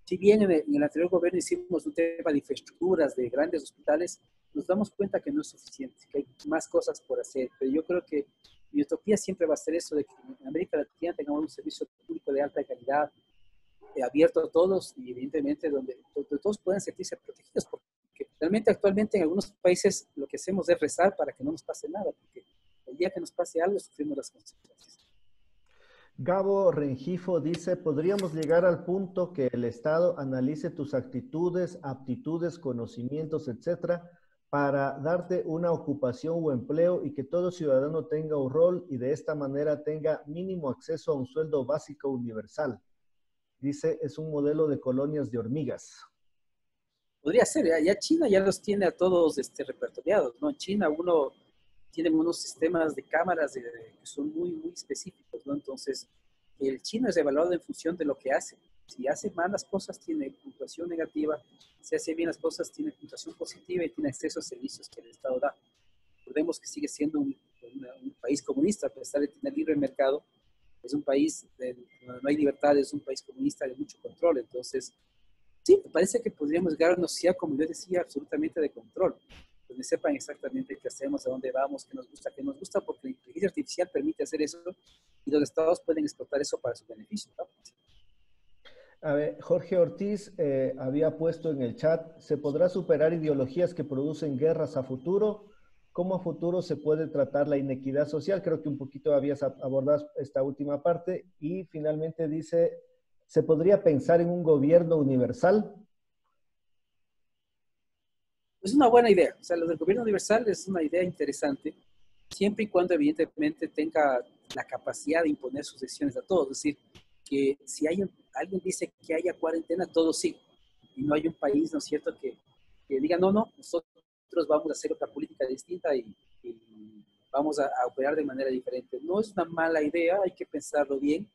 si bien en el anterior gobierno hicimos un tema de infraestructuras, de grandes hospitales, nos damos cuenta que no es suficiente, que hay más cosas por hacer. Pero yo creo que mi utopía siempre va a ser eso, de que en América Latina tengamos un servicio público de alta calidad, abierto a todos, y evidentemente donde todos puedan sentirse protegidos, porque realmente actualmente en algunos países lo que hacemos es rezar para que no nos pase nada, porque el día que nos pase algo sufrimos las consecuencias. Gabo Rengifo dice, ¿podríamos llegar al punto que el Estado analice tus actitudes, aptitudes, conocimientos, etcétera, para darte una ocupación o empleo y que todo ciudadano tenga un rol y de esta manera tenga mínimo acceso a un sueldo básico universal? Dice, es un modelo de colonias de hormigas. Podría ser, ya China ya los tiene a todos repertoriados, ¿no? En China tienen unos sistemas de cámaras que son muy, muy específicos, ¿no? Entonces, el chino es evaluado en función de lo que hace. Si hace malas cosas, tiene puntuación negativa. Si hace bien las cosas, tiene puntuación positiva y tiene acceso a servicios que el Estado da. Recordemos que sigue siendo un país comunista, a pesar de tener libre mercado. Es un país donde no hay libertad, es un país comunista de mucho control. Entonces, sí, me parece que podríamos llegar a una sociedad, como yo decía, absolutamente de control, donde sepan exactamente qué hacemos, a dónde vamos, qué nos gusta, porque la inteligencia artificial permite hacer eso y los estados pueden explotar eso para su beneficio, ¿no? A ver, Jorge Ortiz había puesto en el chat, ¿se podrá superar ideologías que producen guerras a futuro? ¿Cómo a futuro se puede tratar la inequidad social? Creo que un poquito habías abordado esta última parte. Y finalmente dice, ¿se podría pensar en un gobierno universal? Es una buena idea. O sea, lo del gobierno universal es una idea interesante, siempre y cuando evidentemente tenga la capacidad de imponer sus decisiones a todos. Es decir, que si alguien dice que haya cuarentena, todo sí. Y no hay un país, ¿no es cierto?, que diga, no, no, nosotros vamos a hacer otra política distinta y vamos a operar de manera diferente. No es una mala idea, hay que pensarlo bien.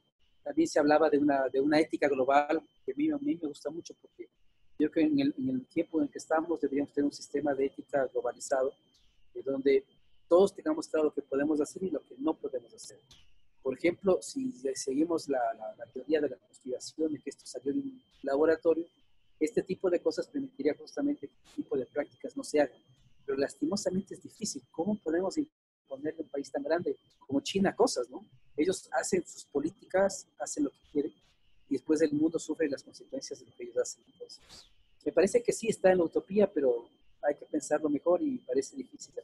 También se hablaba de una ética global, que a mí me gusta mucho, porque yo creo que en el tiempo en el que estamos deberíamos tener un sistema de ética globalizado, donde todos tengamos claro lo que podemos hacer y lo que no podemos hacer. Por ejemplo, si seguimos la teoría de la conspiración de que esto salió de un laboratorio, este tipo de cosas permitiría justamente que este tipo de prácticas no se hagan. Pero lastimosamente es difícil. ¿Cómo podemos imponerle a un país tan grande como China cosas, no? Ellos hacen sus políticas, hacen lo que quieren y después el mundo sufre las consecuencias de lo que ellos hacen. Entonces, me parece que sí está en la utopía, pero hay que pensarlo mejor y parece difícil.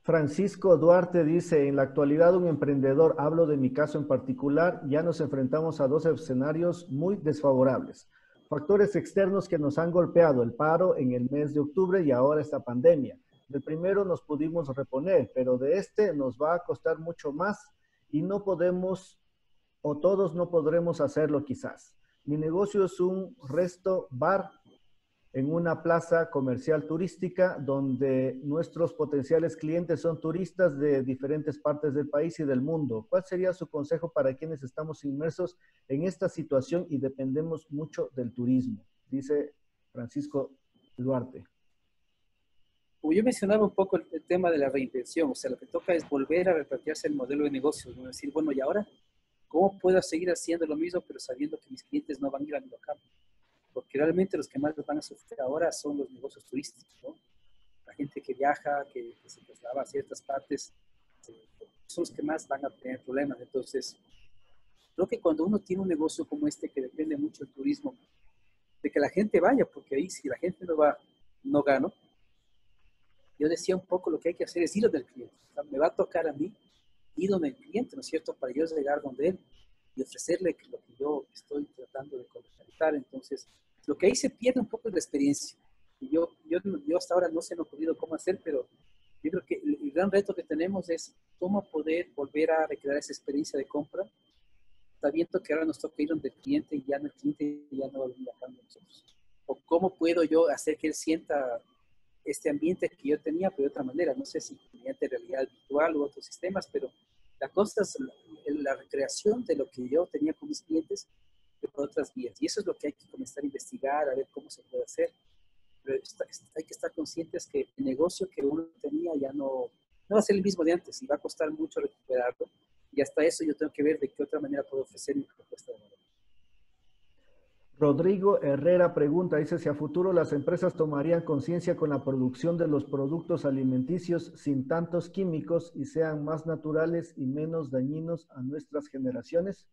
Francisco Duarte dice, en la actualidad un emprendedor, hablo de mi caso en particular, ya nos enfrentamos a dos escenarios muy desfavorables. Factores externos que nos han golpeado, el paro en el mes de octubre y ahora esta pandemia. Del primero nos pudimos reponer, pero de este nos va a costar mucho más y no podemos, o todos no podremos hacerlo quizás. Mi negocio es un resto bar en una plaza comercial turística donde nuestros potenciales clientes son turistas de diferentes partes del país y del mundo. ¿Cuál sería su consejo para quienes estamos inmersos en esta situación y dependemos mucho del turismo? Dice Francisco Duarte. Como yo mencionaba un poco el tema de la reinvención, o sea, lo que toca es volver a replantearse el modelo de negocio, ¿no? Decir, bueno, ¿y ahora cómo puedo seguir haciendo lo mismo, pero sabiendo que mis clientes no van a ir a mi local? Porque realmente los que más van a sufrir ahora son los negocios turísticos, ¿no? La gente que viaja, que se traslada a ciertas partes, son los que más van a tener problemas. Entonces, creo que cuando uno tiene un negocio como este que depende mucho del turismo, de que la gente vaya, porque ahí si la gente no va, no gano. Yo decía un poco lo que hay que hacer es ir donde el cliente. O sea, me va a tocar a mí ir donde el cliente, ¿no es cierto? Para yo llegar donde él y ofrecerle lo que yo estoy tratando de comercializar. Entonces, lo que ahí se pierde un poco es la experiencia. Y yo hasta ahora no se me ha ocurrido cómo hacer, pero yo creo que el gran reto que tenemos es cómo poder volver a recrear esa experiencia de compra, sabiendo que ahora nos toca ir donde el cliente y ya no, el cliente ya no va a venir acá con nosotros. O cómo puedo yo hacer que él sienta este ambiente que yo tenía, pero de otra manera, no sé si mediante realidad virtual u otros sistemas, pero la cosa es la recreación de lo que yo tenía con mis clientes, pero por otras vías. Y eso es lo que hay que comenzar a investigar, a ver cómo se puede hacer. Pero hay que estar conscientes que el negocio que uno tenía ya no va a ser el mismo de antes y va a costar mucho recuperarlo. Y hasta eso yo tengo que ver de qué otra manera puedo ofrecer mi propuesta de valor. Rodrigo Herrera pregunta, dice, si a futuro las empresas tomarían conciencia con la producción de los productos alimenticios sin tantos químicos y sean más naturales y menos dañinos a nuestras generaciones.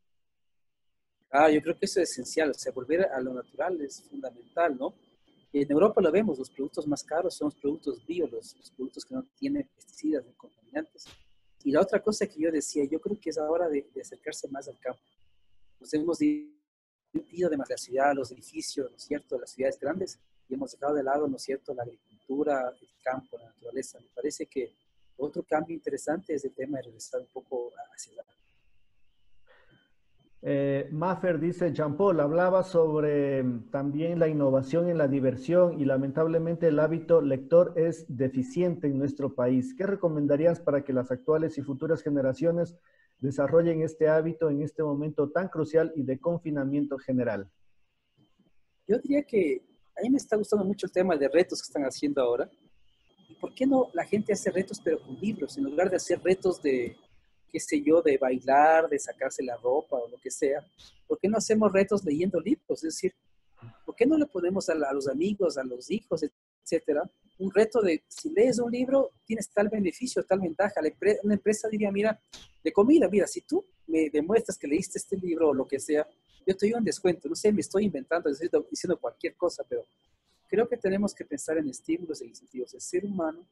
Yo creo que eso es esencial, o sea, volver a lo natural es fundamental, ¿no? En Europa lo vemos, los productos más caros son los productos bio, los productos que no tienen pesticidas ni contaminantes. Y la otra cosa que yo decía, yo creo que es ahora de acercarse más al campo. Nos hemos ido de más la ciudad, los edificios, ¿no es cierto?, las ciudades grandes, y hemos dejado de lado, ¿no es cierto?, la agricultura, el campo, la naturaleza. Me parece que otro cambio interesante es el tema de regresar un poco hacia la... Maffer dice, Jean-Paul, hablaba sobre también la innovación en la diversión y lamentablemente el hábito lector es deficiente en nuestro país. ¿Qué recomendarías para que las actuales y futuras generaciones desarrollen este hábito en este momento tan crucial y de confinamiento general? Yo diría que a mí me está gustando mucho el tema de retos que están haciendo ahora. ¿Y por qué no la gente hace retos pero con libros, en lugar de hacer retos de, qué sé yo, de bailar, de sacarse la ropa o lo que sea? ¿Por qué no hacemos retos leyendo libros? Es decir, ¿por qué no le ponemos a los amigos, a los hijos, etcétera, un reto de si lees un libro tienes tal beneficio, tal ventaja? Una empresa diría, mira, de comida, mira, si tú me demuestras que leíste este libro o lo que sea, yo te doy un descuento. No sé, me estoy inventando, diciendo cualquier cosa, pero creo que tenemos que pensar en estímulos e incentivos. El ser humano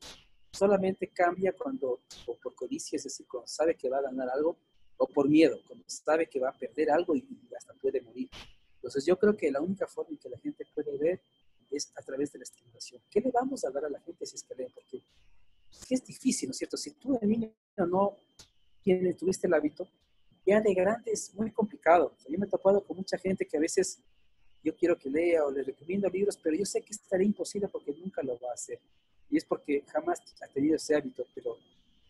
solamente cambia cuando, o por codicia, es decir, cuando sabe que va a ganar algo, o por miedo, cuando sabe que va a perder algo y hasta puede morir. Entonces yo creo que la única forma en que la gente puede ver es a través de la estimulación. ¿Qué le vamos a dar a la gente si es que lee? Porque es difícil, ¿no es cierto? Si tú de niño no tuviste el hábito, ya de grande es muy complicado. O sea, yo me he topado con mucha gente que a veces yo quiero que lea o le recomiendo libros, pero yo sé que es tarea imposible porque nunca lo va a hacer. Y es porque jamás ha tenido ese hábito. Pero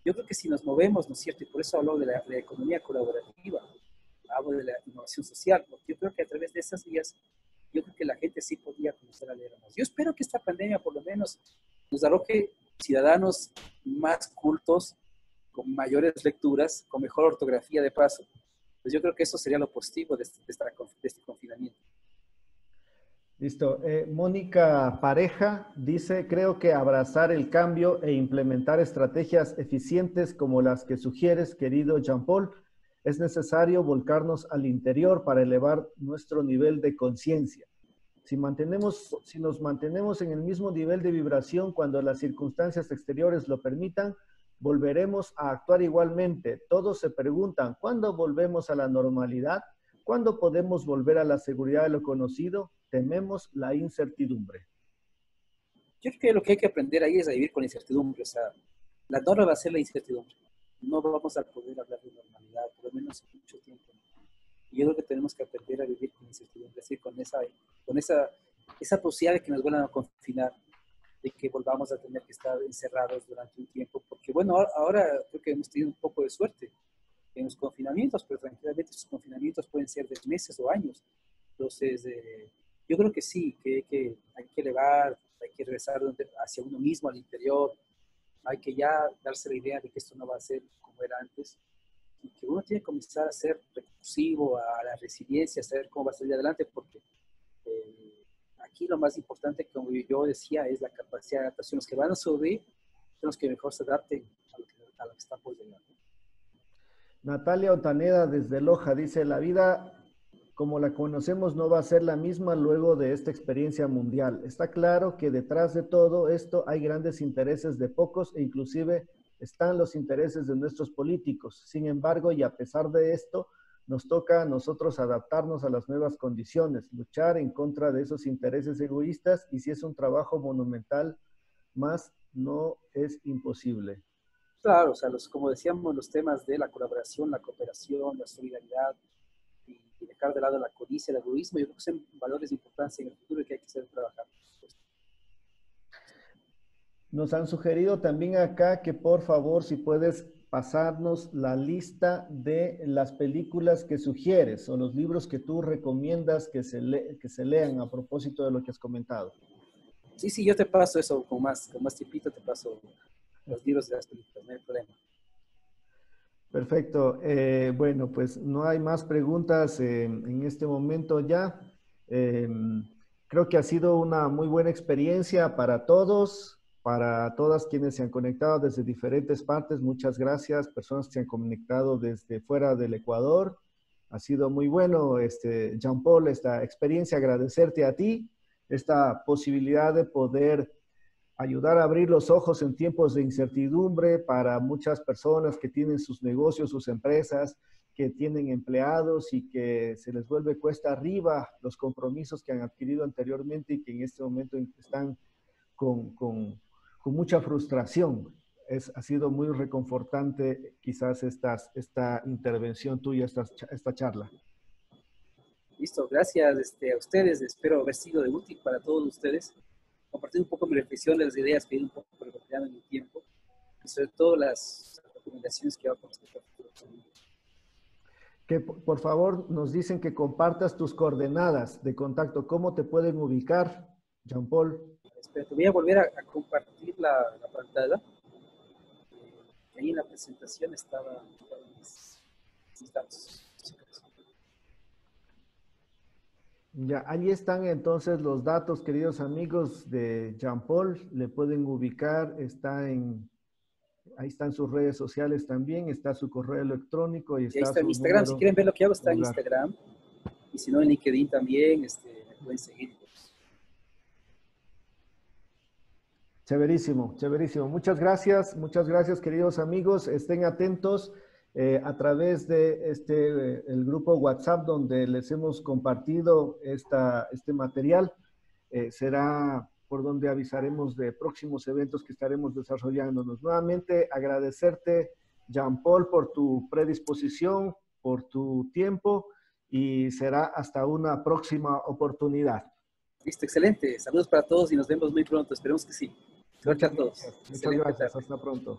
yo creo que si nos movemos, ¿no es cierto? Y por eso hablo de la economía colaborativa, hablo de la innovación social, porque yo creo que a través de esas vías, yo creo que la gente sí podría comenzar a leer más. Yo espero que esta pandemia por lo menos nos arroje ciudadanos más cultos, con mayores lecturas, con mejor ortografía de paso. Pues yo creo que eso sería lo positivo de este confinamiento. Listo. Mónica Pareja dice, creo que abrazar el cambio e implementar estrategias eficientes como las que sugieres, querido Jean-Paul, es necesario volcarnos al interior para elevar nuestro nivel de conciencia. Si nos mantenemos en el mismo nivel de vibración cuando las circunstancias exteriores lo permitan, volveremos a actuar igualmente. Todos se preguntan, ¿cuándo volvemos a la normalidad? ¿Cuándo podemos volver a la seguridad de lo conocido? Tememos la incertidumbre. Yo creo que lo que hay que aprender ahí es a vivir con la incertidumbre. O sea, la norma va a ser la incertidumbre. No vamos a poder hablar de normalidad, por lo menos en mucho tiempo. Y yo creo que tenemos que aprender a vivir con incertidumbre, es decir, con esa posibilidad de que nos vuelvan a confinar, de que volvamos a tener que estar encerrados durante un tiempo. Porque bueno, ahora creo que hemos tenido un poco de suerte en los confinamientos, pero tranquilamente esos confinamientos pueden ser de meses o años. Entonces, yo creo que sí, que hay que elevar, hay que regresar hacia uno mismo, al interior, hay que ya darse la idea de que esto no va a ser como era antes, y que uno tiene que comenzar a ser recursivo, a la resiliencia, a saber cómo va a salir adelante, porque aquí lo más importante, como yo decía, es la capacidad de adaptación. Los que van a subir son los que mejor se adapten a lo que está por llegar. Natalia Otaneda desde Loja dice, la vida como la conocemos no va a ser la misma luego de esta experiencia mundial. Está claro que detrás de todo esto hay grandes intereses de pocos e inclusive están los intereses de nuestros políticos. Sin embargo, y a pesar de esto, nos toca a nosotros adaptarnos a las nuevas condiciones, luchar en contra de esos intereses egoístas y si es un trabajo monumental, más no es imposible. Claro, o sea, como decíamos, los temas de la colaboración, la cooperación, la solidaridad y dejar de lado la codicia, el egoísmo, yo creo que son valores de importancia en el futuro y que hay que hacer trabajar. Nos han sugerido también acá que por favor, si puedes pasarnos la lista de las películas que sugieres o los libros que tú recomiendas que se lean a propósito de lo que has comentado. Sí, yo te paso eso con más tiempito, te paso los libros de las películas, no hay problema. Perfecto. Bueno, pues no hay más preguntas en este momento ya. Creo que ha sido una muy buena experiencia para todos. Para todas quienes se han conectado desde diferentes partes, muchas gracias. Personas que se han conectado desde fuera del Ecuador. Ha sido muy bueno, Jean-Paul, esta experiencia. Agradecerte a ti, esta posibilidad de poder ayudar a abrir los ojos en tiempos de incertidumbre para muchas personas que tienen sus negocios, sus empresas, que tienen empleados y que se les vuelve cuesta arriba los compromisos que han adquirido anteriormente y que en este momento están con mucha frustración. Ha sido muy reconfortante quizás esta intervención tuya, esta charla. Listo, gracias a ustedes. Espero haber sido de útil para todos ustedes. Compartir un poco mi reflexión, las ideas que he ido un poco recopilando en mi tiempo y sobre todo las recomendaciones que hago con respecto al futuro. Que por favor nos dicen que compartas tus coordenadas de contacto. ¿Cómo te pueden ubicar, Jean-Paul? Espera, te voy a volver a compartir la pantalla. Ahí en la presentación estaban mis datos. Ya, ahí están entonces los datos, queridos amigos de Jean-Paul. Le pueden ubicar, ahí están sus redes sociales también, está su correo electrónico y ahí está mi Instagram. Si quieren ver lo que hago, está en Instagram. Y si no, en LinkedIn también, me pueden seguir. Chéverísimo, chéverísimo. Muchas gracias, queridos amigos. Estén atentos a través de el grupo WhatsApp donde les hemos compartido este material. Será por donde avisaremos de próximos eventos que estaremos desarrollándonos. Nuevamente agradecerte, Jean-Paul, por tu predisposición, por tu tiempo y será hasta una próxima oportunidad. Listo, excelente. Saludos para todos y nos vemos muy pronto. Esperemos que sí. Suerte a todos. Muchas Excelente gracias. tarde. Hasta pronto.